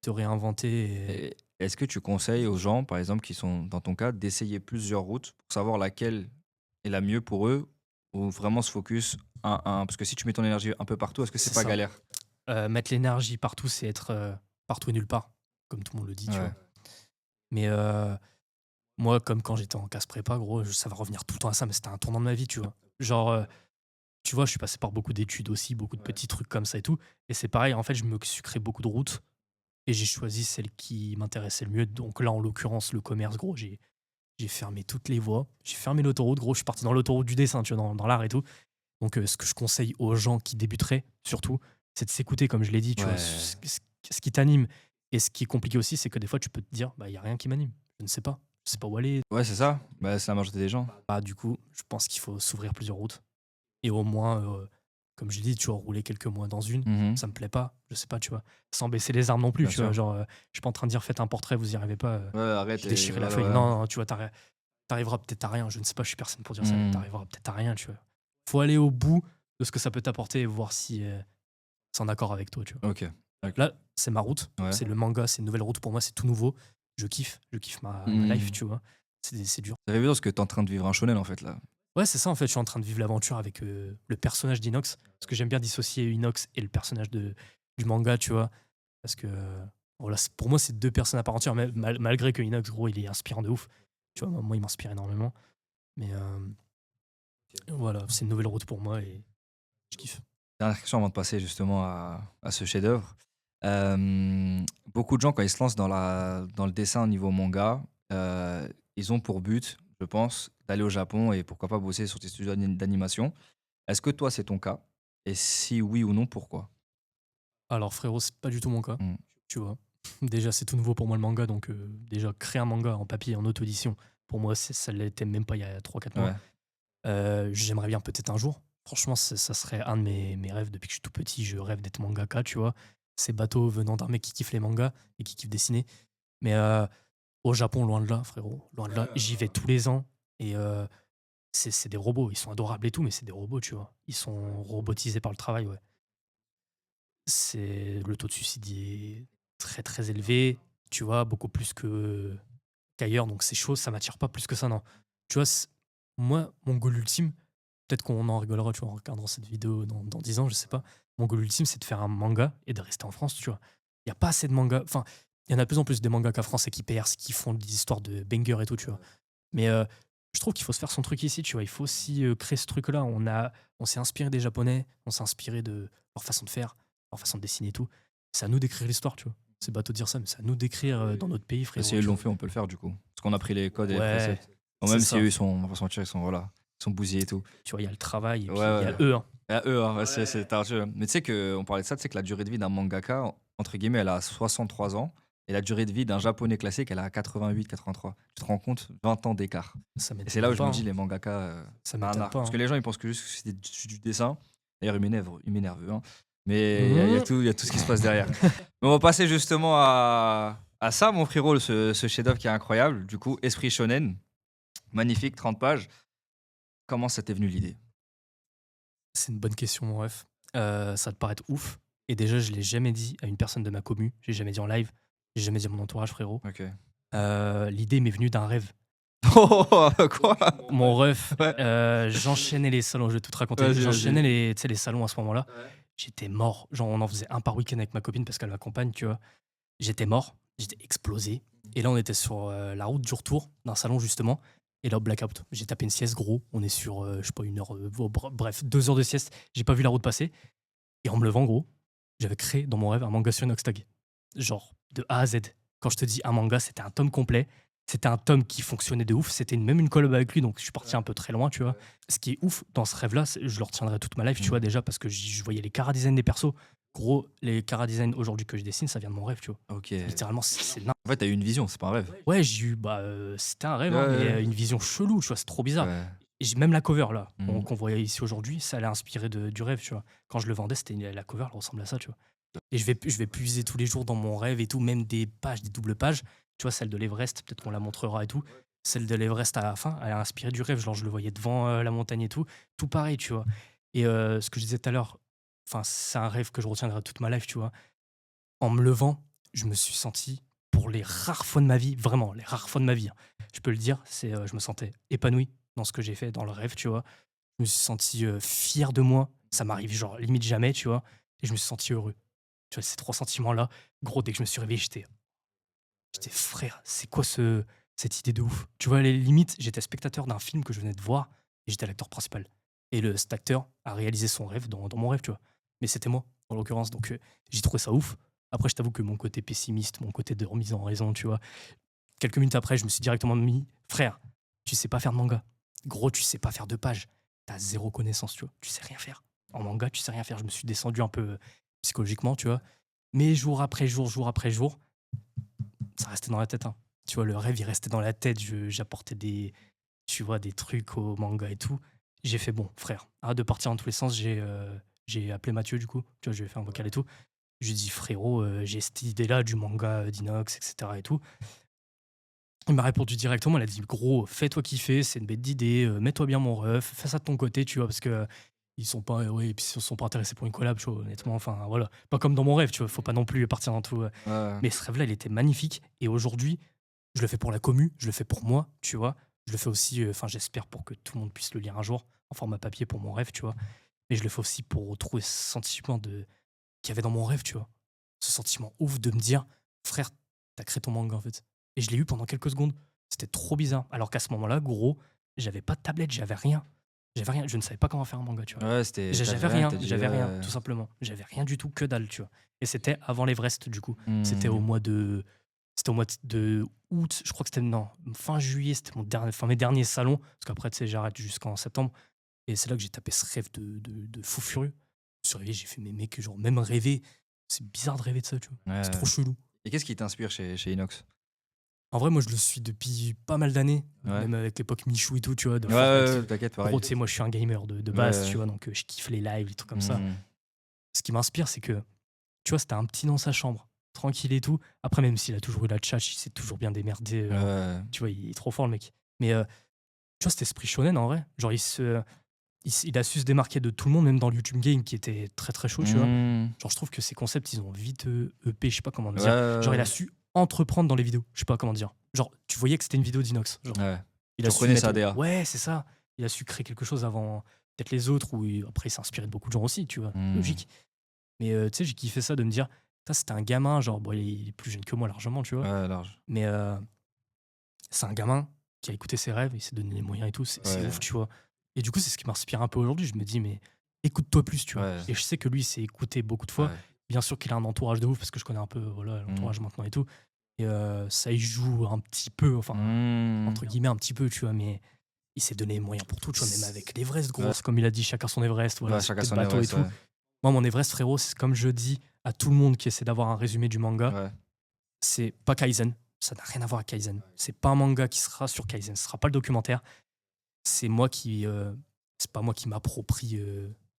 te réinventer. Et est-ce que tu conseilles aux gens, par exemple, qui sont dans ton cas, d'essayer plusieurs routes pour savoir laquelle est la mieux pour eux ou vraiment se focus un? Parce que si tu mets ton énergie un peu partout, est-ce que c'est C'est pas ça. galère? Mettre l'énergie partout, c'est être partout et nulle part, comme tout le monde le dit, tu Ouais. vois. Mais moi, comme quand j'étais en classe prépa, gros, ça va revenir tout le temps à ça, mais c'était un tournant de ma vie, tu vois. Genre, tu vois, je suis passé par beaucoup d'études aussi, beaucoup de petits trucs comme ça et tout. Et c'est pareil, en fait, je me suis créé beaucoup de routes et j'ai choisi celle qui m'intéressait le mieux. Donc là, en l'occurrence, le commerce, gros, j'ai fermé toutes les voies. J'ai fermé l'autoroute, gros, je suis parti dans l'autoroute du dessin, tu vois, dans l'art et tout. Donc, ce que je conseille aux gens qui débuteraient, surtout, c'est de s'écouter, comme je l'ai dit, tu vois, Ouais. ce qui t'anime. Et ce qui est compliqué aussi, c'est que des fois, tu peux te dire, bah, il n'y a rien qui m'anime. Je ne sais pas. Je sais pas où aller. Ouais, c'est ça. Bah, c'est la majorité des gens. Bah, du coup, je pense qu'il faut s'ouvrir plusieurs routes. Et au moins, comme je l'ai dit, tu vois, rouler quelques mois dans une, Mmh. ça me plaît pas. Je sais pas, tu vois. Sans baisser les armes non plus, Bien tu vois. sûr. Genre, je suis pas en train de dire, faites un portrait, vous y arrivez pas. Ouais, arrête J'ai et déchiré la voilà, feuille. voilà. Non, non, tu vois, t'arriveras peut-être à rien. Je ne sais pas, je suis personne pour dire ça, mais Mmh. t'arriveras peut-être à rien, tu vois. Faut aller au bout de ce que ça peut t'apporter et voir si c'est en accord avec toi, tu vois. OK. OK. Là, c'est ma route. Ouais. C'est le manga, c'est une nouvelle route pour moi, c'est tout nouveau. Je kiffe ma life, Mmh. tu vois. C'est dur. Ça fait bizarre parce que t'es en train de vivre un shonen, en fait, là. Ouais, c'est ça en fait, je suis en train de vivre l'aventure avec le personnage d'Inox. Parce que j'aime bien dissocier Inox et le personnage du manga, tu vois. Parce que voilà, pour moi, c'est deux personnes à part entière, malgré que Inox, gros, il est inspirant de ouf. Tu vois, moi, il m'inspire énormément. Mais voilà, c'est une nouvelle route pour moi et je kiffe. Dernière question avant de passer justement à ce chef-d'œuvre. Beaucoup de gens, quand ils se lancent dans le dessin au niveau manga, ils ont pour but, je pense, d'aller au Japon et pourquoi pas bosser sur tes studios d'animation. Est-ce que toi, c'est ton cas? Et si oui ou non, pourquoi? Alors frérot, c'est pas du tout mon cas, Mm. tu vois. Déjà, c'est tout nouveau pour moi le manga, donc déjà, créer un manga en papier, en auto-édition, pour moi, ça l'était même pas il y a 3 4 mois. Ouais. J'aimerais bien peut-être un jour. Franchement, ça serait un de mes rêves depuis que je suis tout petit. Je rêve d'être mangaka, tu vois. C'est bateau venant d'un mec qui kiffe les mangas et qui kiffe dessiner. Mais au Japon, loin de là, frérot. Loin de là. J'y vais tous les ans. Et c'est des robots. Ils sont adorables et tout, mais c'est des robots, tu vois. Ils sont robotisés par le travail, ouais. Le taux de suicide y est très, très élevé. Tu vois, beaucoup plus qu'ailleurs. Donc c'est chaud, ça m'attire pas plus que ça, non. Tu vois, moi, mon goal ultime, peut-être qu'on en rigolera, tu vois, en regardant cette vidéo dans 10 ans, je sais pas. Mon goal ultime, c'est de faire un manga et de rester en France, tu vois. Il n'y a pas assez de mangas. Enfin, il y en a de plus en plus des mangakas français qui percent, qui font des histoires de banger et tout, tu vois. Mais je trouve qu'il faut se faire son truc ici, tu vois. Il faut aussi créer ce truc-là. On s'est inspiré des Japonais, on s'est inspiré de leur façon de faire, leur façon de dessiner et tout. C'est à nous d'écrire l'histoire, tu vois. C'est bateau de dire ça, mais c'est à nous d'écrire dans notre pays, Bah, frérot. si eux tu l'ont vois. fait, on peut le faire du coup. Parce qu'on a pris les codes et les Ouais, préceptes. Bon, c'est même si ça. eux, on va pas se mentir, ils sont bousillés et tout. Tu vois, il y a le travail et Ouais, puis il y a ouais. eux. Hein. Ah, eux, hein, ouais, c'est ardu. Mais tu sais qu'on parlait de ça, tu sais que la durée de vie d'un mangaka, entre guillemets, elle a 63 ans. Et la durée de vie d'un japonais classique, elle a 88, 83. Tu te rends compte? 20 ans d'écart. Ça Et c'est là où m'étonne je me pas. dis, Hein. les mangakas, Ça c'est un m'étonne art. pas. Parce Hein. que les gens, ils pensent que juste que c'est du dessin. D'ailleurs, ils m'énervent, hein. Mais il y a Mhm. tout ce qui se passe derrière. Mais on va passer justement à ça, mon frérot, ce chef-d'œuvre qui est incroyable. Du coup, Esprit Shonen. Magnifique, 30 pages. Comment ça t'est venu l'idée? C'est une bonne question, mon ref. Ça te paraît ouf. Et déjà, je l'ai jamais dit à une personne de ma commu. J'ai jamais dit en live. J'ai jamais dit à mon entourage, frérot. Ok. L'idée m'est venue d'un rêve. Oh, quoi? Mon ref, Ouais. j'enchaînais les salons. Je vais tout te raconter. Vas-y, J'enchaînais vas-y. les salons à ce moment-là. J'étais mort. Genre, on en faisait un par week-end avec ma copine parce qu'elle m'accompagne, tu vois. J'étais mort. J'étais explosé. Et là, on était sur la route du retour d'un salon, justement. Et là, blackout. J'ai tapé une sieste, gros. On est sur, je sais pas, une heure. Bref, 2 heures de sieste. J'ai pas vu la route passer. Et en me levant, gros, j'avais créé dans mon rêve un manga sur Inoxtag. Genre, de A à Z. Quand je te dis un manga, c'était un tome complet. C'était un tome qui fonctionnait de ouf. C'était même une collab avec lui, donc je suis parti un peu très loin, tu vois. Ce qui est ouf dans ce rêve-là, je le retiendrai toute ma life, tu vois, déjà, parce que je voyais les chara-design des persos. Gros, les chara-design aujourd'hui que je dessine, ça vient de mon rêve, tu vois. Ok. Littéralement, c'est n'importe. En fait, t'as eu une vision, c'est pas un rêve. Ouais, j'ai eu, c'était un rêve, hein, Ouais, mais ouais. une vision chelou, tu vois, c'est trop bizarre. Ouais. Et même la cover, là, Mhm. qu'on voyait ici aujourd'hui, ça allait inspirer du rêve, tu vois. Quand je le vendais, la cover, elle ressemble à ça, tu vois. Et je vais puiser tous les jours dans mon rêve et tout, même des pages, des doubles pages. Tu vois, celle de l'Everest, peut-être qu'on la montrera et tout. Celle de l'Everest à la fin, elle a inspiré du rêve. Genre, je le voyais devant la montagne et tout. Tout pareil, tu vois. Et ce que je disais tout à l'heure, enfin, c'est un rêve que je retiendrai toute ma life, tu vois. En me levant, je me suis senti, pour les rares fois de ma vie, vraiment, les rares fois de ma vie, hein, je peux le dire, je me sentais épanoui dans ce que j'ai fait, dans le rêve, tu vois. Je me suis senti fier de moi. Ça m'arrive, genre, limite jamais, tu vois. Et je me suis senti heureux. Tu vois, ces 3 sentiments-là, gros, dès que je me suis réveillé, j'étais frère, c'est quoi cette idée de ouf? Tu vois, les limites, j'étais spectateur d'un film que je venais de voir et j'étais l'acteur principal. Et cet acteur a réalisé son rêve dans mon rêve, tu vois. Mais c'était moi, en l'occurrence. Donc, j'ai trouvé ça ouf. Après, je t'avoue que mon côté pessimiste, mon côté de remise en raison, tu vois, quelques minutes après, je me suis directement mis, frère, tu sais pas faire de manga. Gros, tu sais pas faire de pages. T'as zéro connaissance, tu vois. Tu sais rien faire. En manga, tu sais rien faire. Je me suis descendu un peu psychologiquement, tu vois. Mais jour après jour, ça restait dans la tête. Hein. Tu vois, le rêve, il restait dans la tête. J'apportais tu vois, des trucs au manga et tout. J'ai fait, bon, frère, arrête de partir dans tous les sens. J'ai appelé Mathieu, du coup. Tu vois, je lui ai fait un vocal et tout. Je lui ai dit, frérot, j'ai cette idée-là du manga d'Inox, etc. et tout. Il m'a répondu directement, il a dit gros, fais-toi kiffer, c'est une bête d'idée, mets-toi bien mon ref, fais ça de ton côté, tu vois, parce que ils sont pas, ouais, et puis ils sont pas intéressés pour une collab, tu vois, honnêtement, enfin voilà, pas comme dans mon rêve, tu vois, faut pas non plus partir dans tout. Ouais. Mais ce rêve-là, il était magnifique, et aujourd'hui, je le fais pour la commu, je le fais pour moi, tu vois, je le fais aussi, enfin j'espère pour que tout le monde puisse le lire un jour en format papier pour mon rêve, tu vois, mais je le fais aussi pour retrouver ce sentiment qu'il y avait dans mon rêve, tu vois, ce sentiment ouf de me dire, frère, t'as créé ton manga en fait. Et je l'ai eu pendant quelques secondes. C'était trop bizarre. Alors qu'à ce moment-là, gros, j'avais pas de tablette, j'avais rien. J'avais rien. Je ne savais pas comment faire un manga, tu vois. Ouais, c'était. J'avais rien, tout simplement. J'avais rien du tout, que dalle, tu vois. Et c'était avant l'Everest, du coup. C'était au mois de. C'était au mois de août, je crois que c'était. Non, fin juillet, c'était mes derniers salons. Parce qu'après, tu sais, j'arrête jusqu'en septembre. Et c'est là que j'ai tapé ce rêve de fou furieux. Je me suis réveillé, j'ai fait, mais mec, genre, même rêver. C'est bizarre de rêver de ça, tu vois. Ouais. C'est trop chelou. Et qu'est-ce qui t'inspire chez Inox? En vrai, moi, je le suis depuis pas mal d'années, Ouais. même avec l'époque Michou et tout, tu vois. De Ouais, Fortnite. ouais, t'inquiète, pareil. Gros, tu sais, moi, je suis un gamer de base, Ouais. tu vois, donc je kiffe les lives, les trucs comme ça. Mhm. Ce qui m'inspire, c'est que, tu vois, c'était un petit dans sa chambre, tranquille et tout. Après, même s'il a toujours eu la tchatch, il s'est toujours bien démerdé. Ouais. Tu vois, il est trop fort, le mec. Mais, tu vois, cet esprit shonen, en vrai. Genre, il a su se démarquer de tout le monde, même dans le YouTube Game, qui était très, très chaud, tu vois. Mhm. Genre, je trouve que ces concepts, ils ont vite EP, je sais pas comment dire. Ouais. Genre, il a su entreprendre dans les vidéos, je sais pas comment dire. Genre, tu voyais que c'était une vidéo d'Inox. Genre, Ouais. il Tu a su reconnais mettre- sa DA. Ouais, c'est ça. Il a su créer quelque chose avant. peut-être les autres, ou après, il s'est inspiré de beaucoup de gens aussi, tu vois, Hmm. logique. Mais tu sais, j'ai kiffé ça de me dire, putain, c'était un gamin, genre, bon, il est plus jeune que moi largement, tu vois. Ouais, large. Mais c'est un gamin qui a écouté ses rêves, il s'est donné les moyens et tout, c'est Ouais, ouf, tu vois. Et du coup, c'est ce qui m'inspire un peu aujourd'hui. Je me dis, mais écoute-toi plus, tu vois. ouais, Et je sais que lui, il s'est écouté beaucoup de fois. ouais. Bien sûr qu'il a un entourage de ouf, parce que je connais un peu voilà, Hmm. l'entourage maintenant et tout. Et ça y joue un petit peu, enfin, Hmm. entre guillemets, un petit peu, tu vois. Mais il s'est donné les moyens pour tout, tu vois. Même avec l'Everest, gros. Ouais, C'est comme il a dit, chacun son Everest, voilà, ouais, c'est chacun peut-être son bateau et Everest, tout. ouais. Moi, mon Everest, frérot, c'est comme je dis à tout le monde qui essaie d'avoir un résumé du manga, Ouais. c'est pas Kaizen. Ça n'a rien à voir avec Kaizen. C'est pas un manga qui sera sur Kaizen. Ce sera pas le documentaire. C'est moi qui. C'est pas moi qui m'approprie,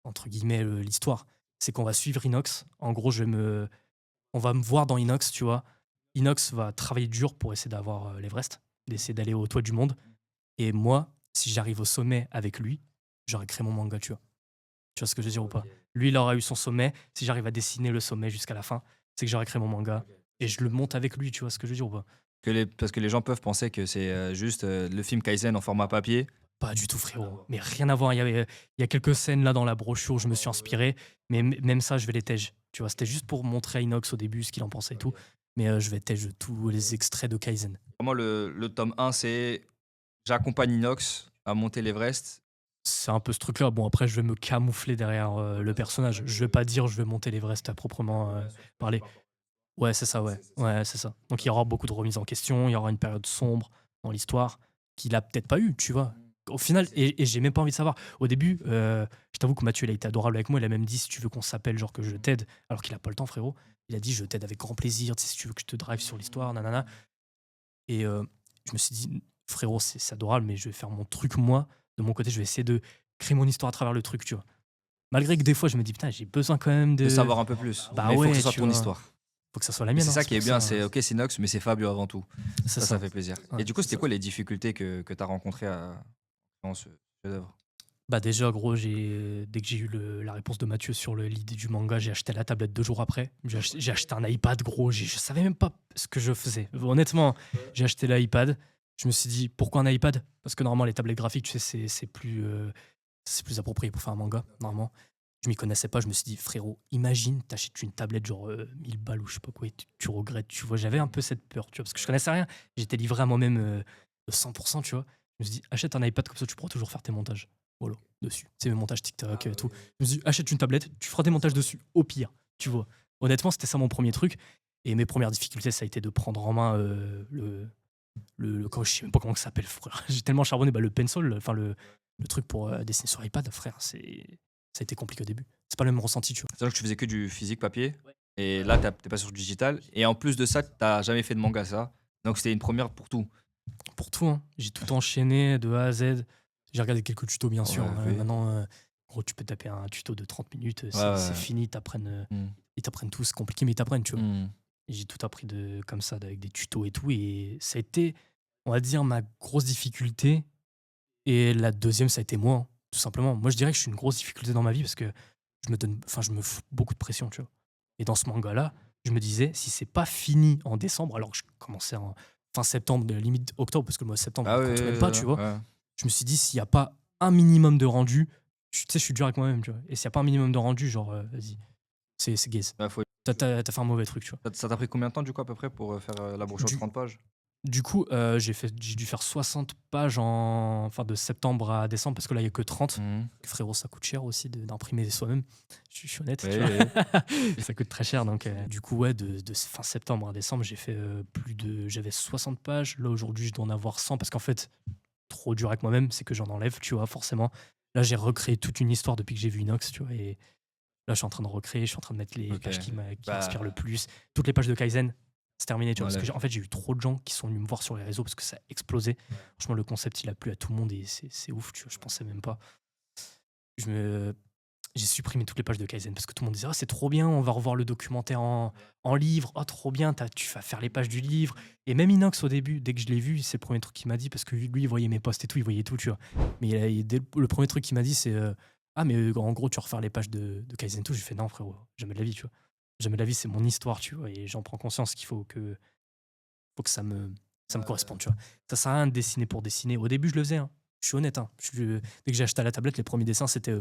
entre guillemets, l'histoire. C'est qu'on va suivre Inox. En gros, on va me voir dans Inox, tu vois. Inox va travailler dur pour essayer d'avoir l'Everest, d'essayer d'aller au toit du monde. Et moi, si j'arrive au sommet avec lui, j'aurais créé mon manga, tu vois. Tu vois ce que je veux dire ou pas? Lui, il aura eu son sommet. Si j'arrive à dessiner le sommet jusqu'à la fin, c'est que j'aurais créé mon manga. Et je le monte avec lui, tu vois ce que je veux dire ou pas? Parce que les gens peuvent penser que c'est juste le film Kaizen en format papier. Pas du tout, frérot. Mais rien à voir. Il y a quelques scènes là dans la brochure où je me suis inspiré. Mais même ça, je vais les tège. Tu vois, c'était juste pour montrer à Inox au début ce qu'il en pensait et tout. Mais je vais tège tous les extraits de Kaizen. Vraiment, le tome 1, c'est j'accompagne Inox à monter l'Everest. C'est un peu ce truc-là. Bon, après, je vais me camoufler derrière le personnage. Je vais pas dire je vais monter l'Everest à proprement parler. Ouais, c'est ça, ouais. Ouais, c'est ça. Donc il y aura beaucoup de remises en question, il y aura une période sombre dans l'histoire qu'il a peut-être pas eu, tu vois. Au final, et j'ai même pas envie de savoir. Au début, je t'avoue que Mathieu, il a été adorable avec moi. Il a même dit si tu veux qu'on s'appelle, genre que je t'aide, alors qu'il a pas le temps, frérot. Il a dit je t'aide avec grand plaisir, tu sais, si tu veux que je te drive sur l'histoire, nanana. Et je me suis dit, frérot, c'est adorable, mais je vais faire mon truc, moi. De mon côté, je vais essayer de créer mon histoire à travers le truc, tu vois. Malgré que des fois, je me dis, putain, j'ai besoin quand même De de. savoir un peu plus. Bah Mais il faut que ce ouais, soit tu ton vois. histoire. Faut que ça soit la Et mienne, c'est hein, ça c'est qui est pour bien, ça. c'est ok, c'est Inox, mais c'est Fabio avant tout. C'est Ça ça. fait plaisir. Ouais, Et du coup, c'est c'était ça. quoi les difficultés que tu as rencontrées dans ce chef-d'œuvre? Bah déjà, gros, dès que j'ai eu la réponse de Mathieu sur l'idée du manga, j'ai acheté la tablette 2 jours après. J'ai acheté un iPad, gros. Je savais même pas ce que je faisais. Honnêtement, j'ai acheté l'iPad. Je me suis dit, pourquoi un iPad? Parce que normalement, les tablettes graphiques, tu sais, c'est plus approprié pour faire un manga, normalement. Je m'y connaissais pas. Je me suis dit, frérot, imagine, t'achètes une tablette genre 1000 balles ou je sais pas quoi, et tu regrettes. Tu vois, j'avais un peu cette peur, tu vois, parce que je connaissais rien. J'étais livré à moi-même de 100%, tu vois. Je me suis dit, achète un iPad comme ça, tu pourras toujours faire tes montages. Voilà, dessus. C'est mes montages TikTok et tout. Je me suis dit, achète une tablette, tu feras des montages dessus, au pire, tu vois. Honnêtement, c'était ça mon premier truc. Et mes premières difficultés, ça a été de prendre en main je sais même pas comment ça s'appelle, frère. J'ai tellement charbonné, bah, le pencil, enfin le truc pour dessiner sur iPad, frère, ça a été compliqué au début. C'est pas le même ressenti, tu vois. C'est-à-dire que tu faisais que du physique papier. Et là, t'es pas sur du digital. Et en plus de ça, t'as jamais fait de manga, ça. Donc c'était une première pour tout. Pour tout, hein. J'ai tout enchaîné de A à Z. J'ai regardé quelques tutos, bien sûr. Ouais, oui. Maintenant, gros, tu peux taper un tuto de 30 minutes, Ouais, c'est ouais. fini, Mm. ils t'apprennent tout, c'est compliqué, mais ils t'apprennent, tu vois. Mm. Et j'ai tout appris comme ça, avec des tutos et tout. Et ça a été, on va dire, ma grosse difficulté. Et la deuxième, ça a été moi, hein, tout simplement. Moi, je dirais que je suis une grosse difficulté dans ma vie parce que je me fous beaucoup de pression, tu vois. Et dans ce manga-là, je me disais, si c'est pas fini en décembre, alors que je commençais en fin septembre, limite octobre, parce que le mois de septembre, Ah on oui, compte oui, même pas, oui, tu vois. ouais. Je me suis dit, s'il n'y a pas un minimum de rendu, tu sais, je suis dur avec moi-même, tu vois. Et s'il n'y a pas un minimum de rendu, genre, vas-y, c'est gaze. Ouais, T'as fait un mauvais truc, tu vois. Ça t'a pris combien de temps, du coup, à peu près, pour faire la brochure de Du- 30 pages? Du coup, j'ai dû faire 60 pages enfin, de septembre à décembre, parce que là, il n'y a que 30. Mhm. Frérot, ça coûte cher aussi d'imprimer soi-même. Je suis honnête, Oui, tu vois. oui. Ça coûte très cher. Donc, du coup, ouais, de fin septembre à décembre, j'ai fait j'avais 60 pages. Là, aujourd'hui, je dois en avoir 100 parce qu'en fait, trop dur avec moi-même, c'est que j'en enlève, tu vois, forcément. Là, j'ai recréé toute une histoire depuis que j'ai vu Inox, tu vois. Et là, je suis en train de recréer, je suis en train de mettre les Ok. pages qui Bah, m'inspirent le plus. Toutes les pages de Kaizen, c'est terminé, tu vois. Ouais, Parce que là, en fait, j'ai eu trop de gens qui sont venus me voir sur les réseaux parce que ça a explosé. Franchement, le concept, il a plu à tout le monde et c'est ouf, tu vois. Je pensais même pas. Je me, j'ai supprimé toutes les pages de Kaizen parce que tout le monde disait, ah, c'est trop bien, on va revoir le documentaire en livre. Oh, trop bien, tu vas faire les pages du livre. Et même Inox, au début, dès que je l'ai vu, c'est le premier truc qu'il m'a dit parce que lui, il voyait mes posts et tout, il voyait tout, tu vois. Mais dès le premier truc qu'il m'a dit, c'est ah, mais en gros, tu vas refaire les pages de Kaizen et tout. J'ai fait non, frérot, jamais de la vie, tu vois. Jamais de la vie, c'est mon histoire, tu vois. Et j'en prends conscience qu'il faut que ça me corresponde, tu vois. Ça sert à rien de dessiner pour dessiner. Au début, je le faisais, hein. Je suis honnête, hein. Dès que j'ai acheté la tablette, les premiers dessins, c'était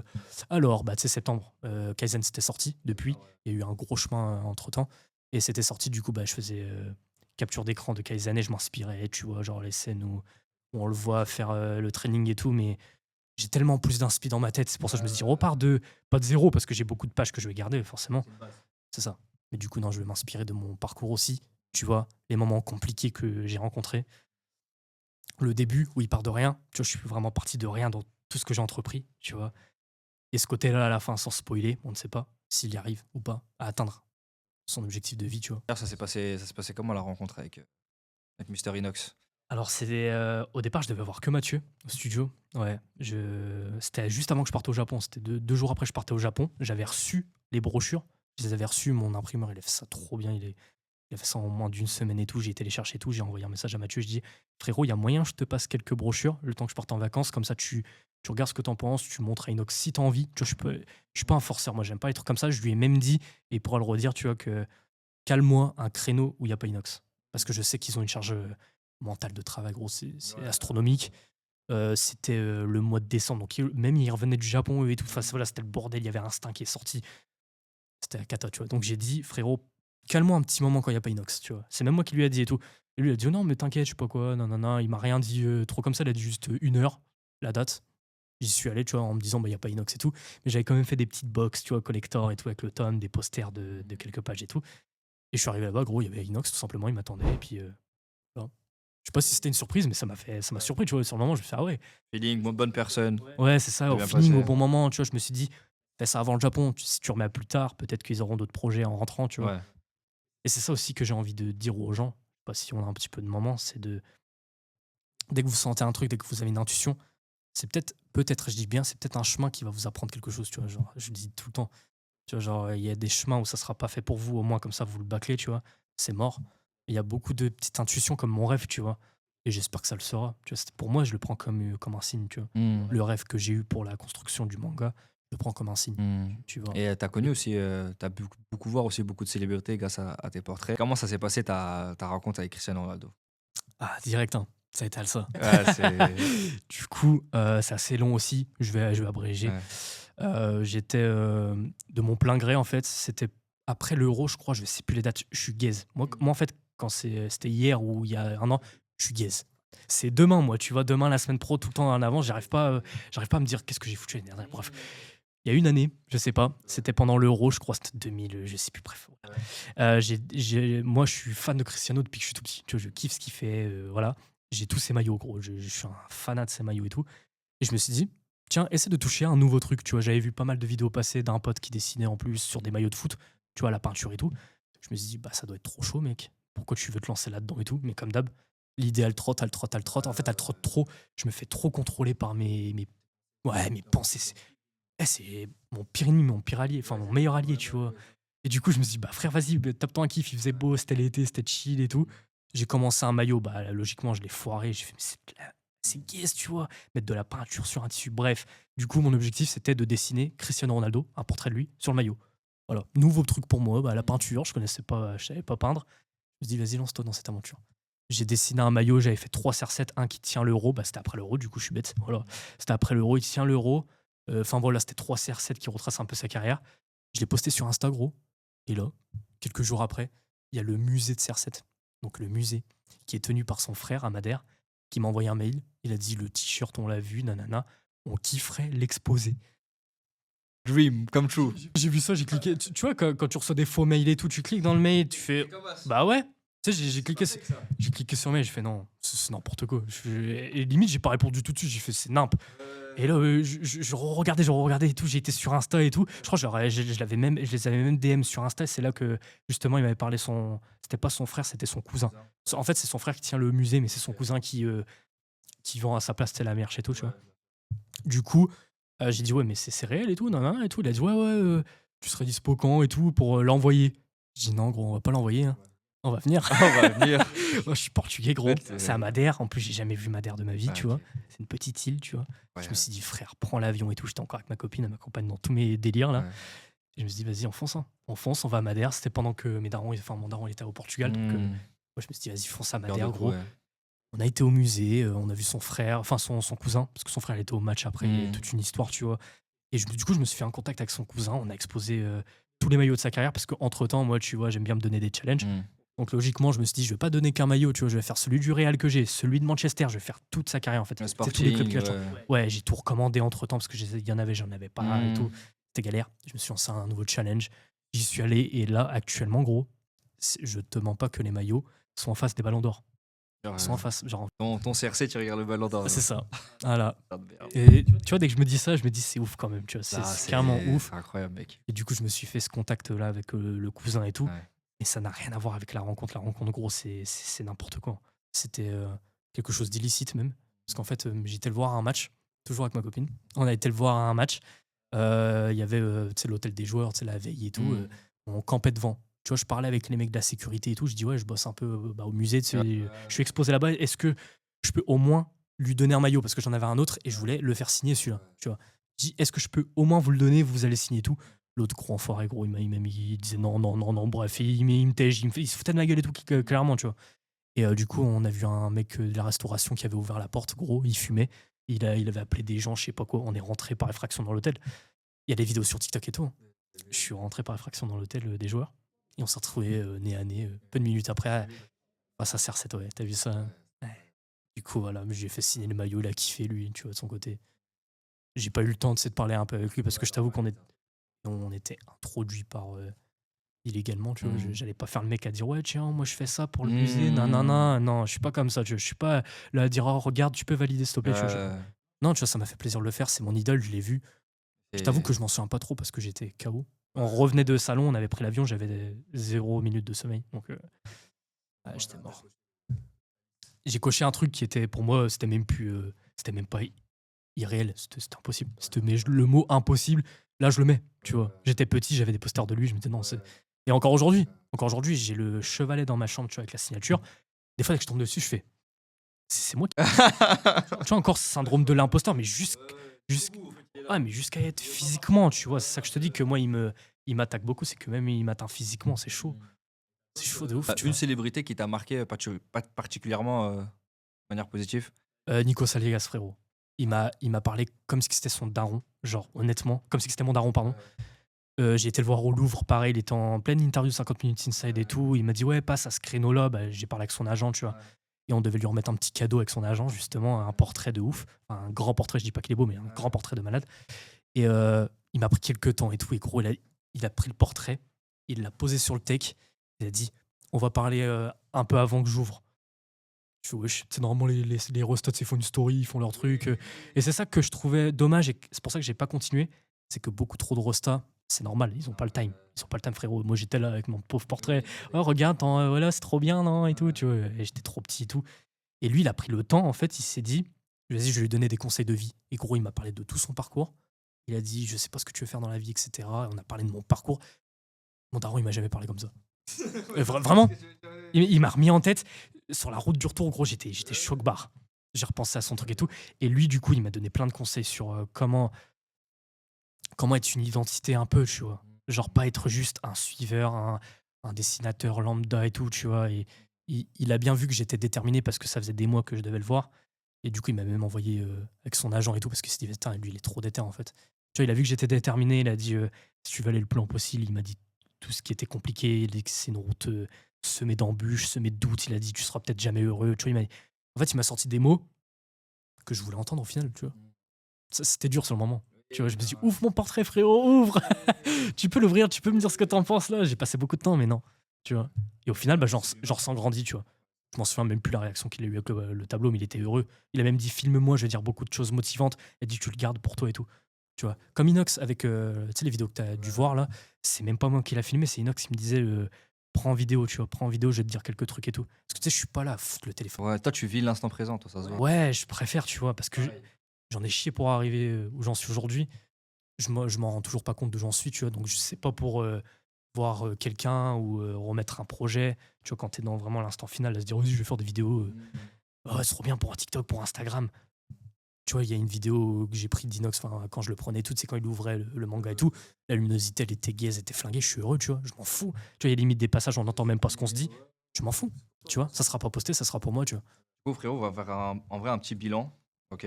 alors, bah, tu sais, septembre, Kaizen c'était sorti depuis. Il y a eu un gros chemin entre temps. Et c'était sorti, du coup, bah, je faisais capture d'écran de Kaizen et je m'inspirais, tu vois, genre les scènes où on le voit faire le training et tout. Mais j'ai tellement plus d'inspi dans ma tête. C'est pour ça que je me suis dit, repars de, pas de zéro, parce que j'ai beaucoup de pages que je vais garder, forcément. C'est ça. Mais du coup, non, je vais m'inspirer de mon parcours aussi, tu vois, les moments compliqués que j'ai rencontrés. Le début où il part de rien, tu vois, je suis vraiment parti de rien dans tout ce que j'ai entrepris, tu vois. Et ce côté-là, à la fin, sans spoiler, on ne sait pas s'il y arrive ou pas à atteindre son objectif de vie, tu vois. D'ailleurs, ça s'est passé comment la rencontre avec Mister Inox? Alors, c'était au départ, je devais avoir que Mathieu au studio. Ouais, c'était juste avant que je parte au Japon. C'était 2 jours après que je partais au Japon. J'avais reçu les brochures. Je les avais reçues. Mon imprimeur, il a fait ça trop bien. Il a fait ça en moins d'une semaine et tout. J'ai été les chercher et tout. J'ai envoyé un message à Mathieu. Je dis, frérot, il y a moyen, je te passe quelques brochures le temps que je parte en vacances. Comme ça, tu regardes ce que t'en penses. Tu montres à Inox si t'as envie. Tu vois, je suis pas un forceur. Moi, j'aime pas les trucs comme ça. Je lui ai même dit, et il pourra le redire, tu vois, que cale-moi un créneau où il n'y a pas Inox. Parce que je sais qu'ils ont une charge mentale de travail, gros. C'est astronomique. C'était le mois de décembre. Donc, même ils revenaient du Japon, eux et tout. Enfin, voilà, c'était le bordel. Il y avait Instinct qui est sorti. C'était la cata, tu vois. Donc, j'ai dit, frérot, calme-moi un petit moment quand il n'y a pas Inox, tu vois. C'est même moi qui lui ai dit et tout. Et lui, il a dit, oh non, mais t'inquiète, je sais pas quoi, non, non, non. Il m'a rien dit trop comme ça. Il a dit juste 1 heure, la date. J'y suis allé, tu vois, en me disant, bah, il n'y a pas Inox et tout. Mais j'avais quand même fait des petites box, tu vois, collector et tout, avec le tome, des posters de quelques pages et tout. Et je suis arrivé là-bas, gros, il y avait Inox, tout simplement, il m'attendait. Et puis, voilà. Je sais pas si c'était une surprise, mais ça m'a surpris, tu vois. Sur le moment, je me suis dit, ah ouais. Feeling, bonne personne. Ouais, c'est ça, C'est au bien feeling, passé. au bon moment, tu vois. Je me suis dit, fais ça avant le Japon. Si tu remets à plus tard, peut-être qu'ils auront d'autres projets en rentrant, tu vois. Ouais. Et c'est ça aussi que j'ai envie de dire aux gens. Je sais pas si on a un petit peu de moment, c'est de. Dès que vous sentez un truc, dès que vous avez une intuition, c'est peut-être, je dis bien, c'est peut-être un chemin qui va vous apprendre quelque chose, tu vois. Genre, je le dis tout le temps. Tu vois, genre, il y a des chemins où ça sera pas fait pour vous, au moins comme ça, vous le bâclez, tu vois. C'est mort. Il y a beaucoup de petites intuitions comme mon rêve, tu vois. Et j'espère que ça le sera. Tu vois, pour moi, je le prends comme un signe, tu vois. Hmm. Le rêve que j'ai eu pour la construction du manga, je le prends comme un signe, Hmm. tu vois. Et t'as connu aussi, t'as beaucoup voir aussi beaucoup de célébrités grâce à tes portraits. Comment ça s'est passé ta rencontre avec Cristiano Ronaldo? Ah, direct, hein. Ça a été ça. Ouais, c'est. Du coup, c'est assez long aussi. Je vais abréger. Ouais. J'étais de mon plein gré, en fait. C'était après l'Euro, je crois. Je ne sais plus les dates. Je suis gaze. Moi, en fait, quand c'était hier ou il y a un an, je suis gaze. C'est demain, moi. Tu vois, demain, la semaine pro, tout le temps en avant. J'arrive pas à me dire qu'est-ce que j'ai foutu l'année dernière. Bref. Il y a une année, je sais pas. C'était pendant l'Euro, je crois. C'était 2000, je sais plus. Bref. Moi, je suis fan de Cristiano depuis que je suis tout petit. Tu vois, je kiffe ce qu'il fait. Voilà. J'ai tous ses maillots, gros. Je suis un fanat de ses maillots et tout. Et je me suis dit, tiens, essaie de toucher à un nouveau truc. Tu vois, j'avais vu pas mal de vidéos passer d'un pote qui dessinait en plus sur des maillots de foot, tu vois, la peinture et tout. Je me suis dit, bah, ça doit être trop chaud, mec. Pourquoi tu veux te lancer là-dedans et tout? Mais comme d'hab, l'idée, elle trotte, elle trotte, elle trotte. En fait, elle trotte trop. Je me fais trop contrôler par mes pensées. C'est mon pire ennemi, mon pire allié, enfin mon meilleur allié, tu vois. Et du coup, je me suis dit, bah frère, vas-y, bah, tape-toi un kiff, il faisait beau, c'était l'été, c'était chill et tout. J'ai commencé un maillot, bah logiquement, je l'ai foiré. J'ai fait, mais c'est gaze, tu vois, mettre de la peinture sur un tissu. Bref, du coup, mon objectif, c'était de dessiner Cristiano Ronaldo, un portrait de lui, sur le maillot. Voilà, nouveau truc pour moi, bah, la peinture, je savais pas peindre. Je me suis dit, vas-y, lance-toi dans cette aventure. J'ai dessiné un maillot, j'avais fait 3 CR7, un qui tient l'Euro, bah c'était après l'Euro, du coup, je suis bête. Voilà, c'était après l'Euro, il tient l'Euro. Enfin voilà, c'était 3 CR7 qui retracent un peu sa carrière. Je l'ai posté sur Insta, gros. Et là, quelques jours après, il y a le musée de CR7. Donc le musée qui est tenu par son frère à Madère, qui m'a envoyé un mail. Il a dit le t-shirt, on l'a vu, nanana. On kifferait l'exposer. Dream, come true. J'ai vu ça, j'ai cliqué. Tu vois, quand tu reçois des faux mails et tout, tu cliques dans le mail, tu fais. Bah ouais. Tu sais, j'ai cliqué sur le mail, j'ai fait non, c'est n'importe quoi. Et limite, j'ai pas répondu tout de suite, j'ai fait c'est nimp. Et là, je regardais et tout. J'ai été sur Insta et tout. Je crois que je les avais même DM sur Insta. Et c'est là que, justement, il m'avait parlé C'était pas son frère, c'était son cousin. En fait, c'est son frère qui tient le musée, mais c'est son cousin qui vend à sa place la merch et tout, tu vois. Du coup, j'ai dit, ouais, mais c'est réel et tout, nan, et tout. Il a dit, ouais, tu serais dispo quand et tout pour l'envoyer. J'ai dit, non, gros, on va pas l'envoyer. Hein. On va venir. On va venir. Moi, je suis portugais, gros. Ouais, c'est à Madère. En plus, j'ai jamais vu Madère de ma vie, Ah, tu ok. vois. C'est une petite île, tu vois. Ouais, Je me suis dit, frère, prends l'avion et tout. J'étais encore avec ma copine, elle m'accompagne dans tous mes délires, là. ouais. Et je me suis dit, vas-y, enfonce, hein. On fonce, on va à Madère. C'était pendant que mon daron, il était au Portugal. Donc, Hmm. moi, je me suis dit, vas-y, fonce à Cœur Madère, de gros. ouais. On a été au musée, on a vu son frère, enfin son cousin, parce que son frère il était au match après, il y a toute une histoire, tu vois. Et du coup, je me suis fait un contact avec son cousin, on a exposé tous les maillots de sa carrière, parce qu'entre-temps, moi, tu vois, j'aime bien me donner des challenges. Donc logiquement, je me suis dit, je vais pas donner qu'un maillot, tu vois, je vais faire celui du Real que j'ai, celui de Manchester, je vais faire toute sa carrière en fait. Le C'est tous les clubs Sporting, qu'il a. Ouais, j'ai tout recommandé entre-temps, parce que il y en avait, j'en avais pas et tout. C'était galère. Je me suis lancé un nouveau challenge. J'y suis allé, et là, actuellement, gros, je te mens pas que les maillots sont en face des ballons d'or. Genre, Ils sont en face, genre. ton CRC, tu regardes le ballon d'or. C'est ça. Voilà. Ah, merde. Et tu vois, dès que je me dis ça, je me dis c'est ouf quand même, tu vois, Ah, c'est carrément ouf. C'est incroyable, mec. Et du coup, je me suis fait ce contact-là avec le cousin et tout. Ouais. Et ça n'a rien à voir avec la rencontre. La rencontre, gros, c'est n'importe quoi. C'était quelque chose d'illicite même. Parce qu'en fait, j'étais le voir à un match, toujours avec ma copine. On a été le voir à un match. Il y avait tu sais, l'hôtel des joueurs, tu sais, la veille et tout. On campait devant. Tu vois, je parlais avec les mecs de la sécurité et tout. Je dis, ouais, je bosse un peu au musée. Tu sais, je suis exposé là-bas. Est-ce que je peux au moins lui donner un maillot? Parce que j'en avais un autre et je voulais le faire signer celui-là. Tu vois. Je dis, est-ce que je peux au moins vous le donner? Vous allez signer tout. L'autre gros enfoiré, gros, il disait non, non, non, non, bref, il me tège, il se foutait de ma gueule et tout, clairement, tu vois. Et du coup, on a vu un mec de la restauration qui avait ouvert la porte, gros, il fumait, il avait appelé des gens, je sais pas quoi, on est rentré par effraction dans l'hôtel. Il y a des vidéos sur TikTok et tout. Je suis rentré par effraction dans l'hôtel des joueurs, et on s'est retrouvés nez à nez, peu de minutes après, face à CR7, ouais, t'as vu ça? Ouais. Du coup, voilà, j'ai fait signer le maillot, il a kiffé, lui, tu vois, de son côté. J'ai pas eu le temps de parler un peu avec lui, parce que je t'avoue on était introduit par illégalement, tu vois. J'allais pas faire le mec à dire ouais tiens moi je fais ça pour le musée, non, je suis pas comme ça, tu vois. Je suis pas là à dire oh regarde tu peux valider s'il te plaît, tu vois. Non, tu vois, ça m'a fait plaisir de le faire, c'est mon idole, je l'ai vu. Je t'avoue que je m'en souviens pas trop parce que j'étais KO. On revenait de salon, on avait pris l'avion, j'avais 0 minutes de sommeil, donc j'étais mort. J'ai coché un truc qui était pour moi c'était même pas irréel, c'était impossible. Mais le mot impossible, là je le mets, tu vois. J'étais petit, j'avais des posters de lui, je me disais non, c'est. Et encore aujourd'hui, j'ai le chevalet dans ma chambre, tu vois, avec la signature. Des fois, dès que je tombe dessus, je fais. C'est moi qui. Tu vois, encore ce syndrome de l'imposteur, mais ouais, mais jusqu'à être physiquement, tu vois. C'est ça que je te dis que moi, il m'attaque beaucoup, c'est que même il m'atteint physiquement, c'est chaud. C'est chaud de ouf. Tu Une vois. célébrité qui t'a marqué pas particulièrement de manière positive? Nico Saligas, frérot. Il m'a parlé comme si c'était son daron, genre honnêtement, comme si c'était mon daron, pardon. J'ai été le voir au Louvre, pareil, il était en pleine interview 50 minutes inside et tout. Il m'a dit ouais, passe à ce créneau-là. Bah, j'ai parlé avec son agent, tu vois. Et on devait lui remettre un petit cadeau avec son agent, justement, un portrait de ouf. Enfin, un grand portrait, je dis pas qu'il est beau, mais un grand portrait de malade. Et il m'a pris quelques temps et tout. Et gros, il a pris le portrait, il l'a posé sur le tech. Il a dit on va parler un peu avant que j'ouvre. Je fais, wesh, c'est normalement les restats, ils font une story, ils font leur truc. Et c'est ça que je trouvais dommage, et c'est pour ça que j'ai pas continué. C'est que beaucoup trop de restats, c'est normal, ils ont pas le time. Ils ont pas le time, frérot. Moi, j'étais là avec mon pauvre portrait. Oh, regarde, voilà, c'est trop bien, non? Et tout, tu vois. Et j'étais trop petit et tout. Et lui, il a pris le temps, en fait, il s'est dit, vas-y, je vais lui donner des conseils de vie. Et gros, il m'a parlé de tout son parcours. Il a dit, je sais pas ce que tu veux faire dans la vie, etc. On a parlé de mon parcours. Mon daron, il m'a jamais parlé comme ça. Vraiment, il m'a remis en tête. Sur la route du retour, gros, j'étais choc-barre. J'ai repensé à son truc et tout. Et lui, du coup, il m'a donné plein de conseils sur comment être une identité un peu, tu vois. Genre pas être juste un suiveur, un dessinateur lambda et tout, tu vois. Et il a bien vu que j'étais déterminé parce que ça faisait des mois que je devais le voir. Et du coup, il m'a même envoyé avec son agent et tout parce qu'il s'est dit, putain, lui, il est trop déter en fait. Tu vois, il a vu que j'étais déterminé. Il a dit, si tu veux aller le plus loin possible, il m'a dit tout ce qui était compliqué. Il a dit que c'est une route semée d'embûches, semée de doutes. Il a dit, tu seras peut-être jamais heureux. Tu vois, en fait, il m'a sorti des mots que je voulais entendre au final, tu vois. C'était dur sur le moment. Tu vois, je me suis dit, ouvre mon portrait, frérot, ouvre. Tu peux l'ouvrir, tu peux me dire ce que t'en penses là. J'ai passé beaucoup de temps, mais non. Tu vois. Et au final, j'en ressens grandi, tu vois. Je m'en souviens même plus la réaction qu'il a eu avec le tableau, mais il était heureux. Il a même dit, filme-moi, je vais dire beaucoup de choses motivantes. Il a dit, tu le gardes pour toi et tout. Tu vois. Comme Inox, avec tu sais, les vidéos que t'as dû voir là, c'est même pas moi qui l'a filmé, c'est Inox qui me disait, prends en vidéo, tu vois, prends en vidéo, je vais te dire quelques trucs et tout. Parce que tu sais, je suis pas là à foutre le téléphone. Ouais, toi, tu vis l'instant présent, toi, ça se voit. Ouais, je préfère, tu vois, parce que j'en ai chié pour arriver où j'en suis aujourd'hui. Je m'en rends toujours pas compte d'où j'en suis, tu vois. Donc, je sais pas pour voir quelqu'un ou remettre un projet, tu vois, quand t'es dans vraiment l'instant final, à se dire, vas-y, je vais faire des vidéos. Oh, c'est trop bien pour un TikTok, pour Instagram. Tu vois, il y a une vidéo que j'ai prise d'Inox quand je le prenais tout, c'est quand il ouvrait le manga et tout. La luminosité, elle était gaze, elle était flinguée, je suis heureux, tu vois, je m'en fous. Tu vois, il y a limite des passages, on n'entend même pas ce qu'on se dit. Je m'en fous. Tu vois, ça sera pas posté, ça sera pour moi, tu vois. Du coup, frérot, on va faire en vrai un petit bilan. Ok.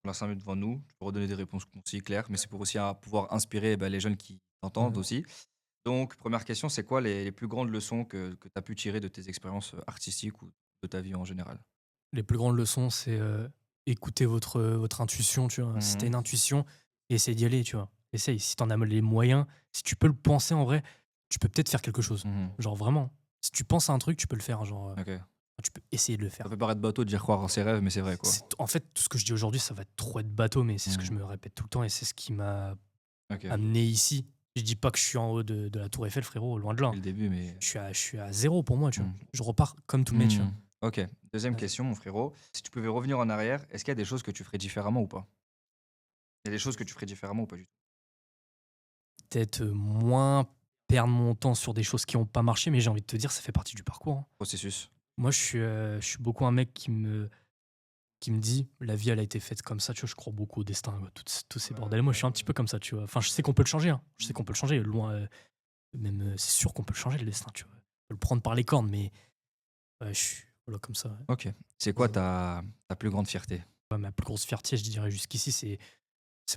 On a 5 minutes devant nous. Tu peux redonner des réponses concis, claires, mais c'est pour aussi pouvoir inspirer les jeunes qui t'entendent Mhm. aussi. Donc, première question, c'est quoi les plus grandes leçons que tu as pu tirer de tes expériences artistiques ou de ta vie en général? Les plus grandes leçons, c'est écouter votre intuition, tu vois. Si t'as Mhm. une intuition, essaye d'y aller, tu vois. Essaye. Si t'en as les moyens, si tu peux le penser en vrai, tu peux peut-être faire quelque chose. Mhm. Genre vraiment. Si tu penses à un truc, tu peux le faire. Genre, Ok. tu peux essayer de le Ça faire. peut paraître bateau de dire croire en ses rêves, mais c'est vrai, quoi. En fait, tout ce que je dis aujourd'hui, ça va trop être bateau, mais c'est ce que je Mhm. me répète tout le temps et c'est ce qui m'a Ok. amené ici. Je dis pas que je suis en haut de la Tour Eiffel, frérot, loin de là. Depuis le début, mais. Je suis à zéro pour moi, tu vois. Mhm. Je repars comme tout le monde, tu vois. Mhm. Ok. Deuxième Vas-y. question, mon frérot. Si tu pouvais revenir en arrière, est-ce qu'il y a des choses que tu ferais différemment ou pas? Il y a des choses que tu ferais différemment ou pas du tout? Peut-être moins perdre mon temps sur des choses qui ont pas marché, mais j'ai envie de te dire, ça fait partie du parcours, hein. Processus. Moi, je suis beaucoup un mec qui me dit, la vie, elle a été faite comme ça, tu vois. Je crois beaucoup au destin, quoi, tous ces bordels. Moi, je suis un petit peu comme ça, tu vois. Enfin, je sais qu'on peut le changer, hein. Je sais qu'on peut le changer, loin, même, c'est sûr qu'on peut le changer, le destin, tu vois. On peut le prendre par les cornes, mais ouais, je suis voilà, comme ça, ouais. Ok. C'est quoi ta plus grande fierté? Ouais, ma plus grosse fierté, je dirais jusqu'ici, c'est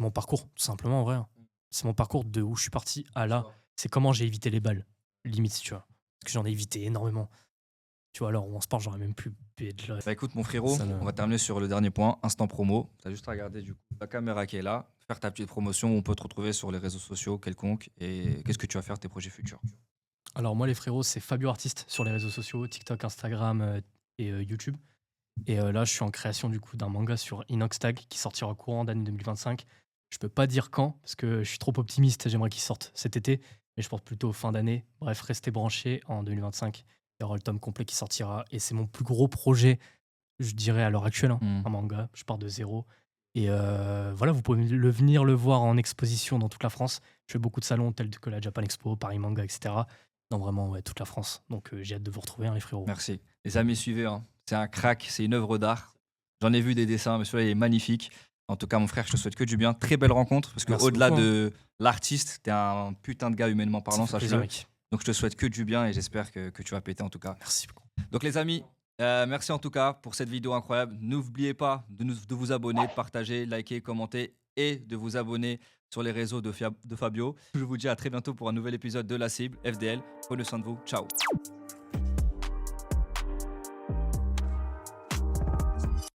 mon parcours, tout simplement, en vrai, hein. C'est mon parcours de où je suis parti à là. C'est comment j'ai évité les balles, limite, tu vois. Parce que j'en ai évité énormément. Tu vois, alors on se parle, j'aurais même plus pu être là. Bah écoute, mon frérot, Ça, on va terminer sur le dernier point, instant promo. Tu as juste à regarder du coup la caméra qui est là, faire ta petite promotion. On peut te retrouver sur les réseaux sociaux quelconques. Et qu'est-ce que tu vas faire de tes projets futurs? Alors moi, les frérots, c'est Fabio Artiste sur les réseaux sociaux, TikTok, Instagram et YouTube. Et là, je suis en création du coup d'un manga sur Inoxtag qui sortira au courant d'année 2025. Je peux pas dire quand parce que je suis trop optimiste. J'aimerais qu'il sorte cet été, mais je pense plutôt fin d'année. Bref, restez branchés en 2025. Il y aura le tome complet qui sortira et c'est mon plus gros projet, je dirais à l'heure actuelle, hein, Hmm. un manga. Je pars de zéro. Et voilà, vous pouvez venir le voir en exposition dans toute la France. Je fais beaucoup de salons tels que la Japan Expo, Paris Manga, etc. Dans vraiment ouais, toute la France. Donc j'ai hâte de vous retrouver, hein, les frérots. Merci. Les amis, suivez, hein. C'est un crack, c'est une œuvre d'art. J'en ai vu des dessins, mais celui-là il est magnifique. En tout cas, mon frère, je te souhaite que du bien. Très belle rencontre, parce Merci qu'au-delà beaucoup, hein. de l'artiste, t'es un putain de gars humainement Ça parlant, fait plaisir, sache-le. mec. Donc je te souhaite que du bien et j'espère que tu vas péter en tout cas. Merci beaucoup. Donc les amis, merci en tout cas pour cette vidéo incroyable. N'oubliez pas de vous abonner, de partager, liker, commenter et de vous abonner sur les réseaux de Fabio. Je vous dis à très bientôt pour un nouvel épisode de La Cible FDL. Prenez soin de vous. Ciao.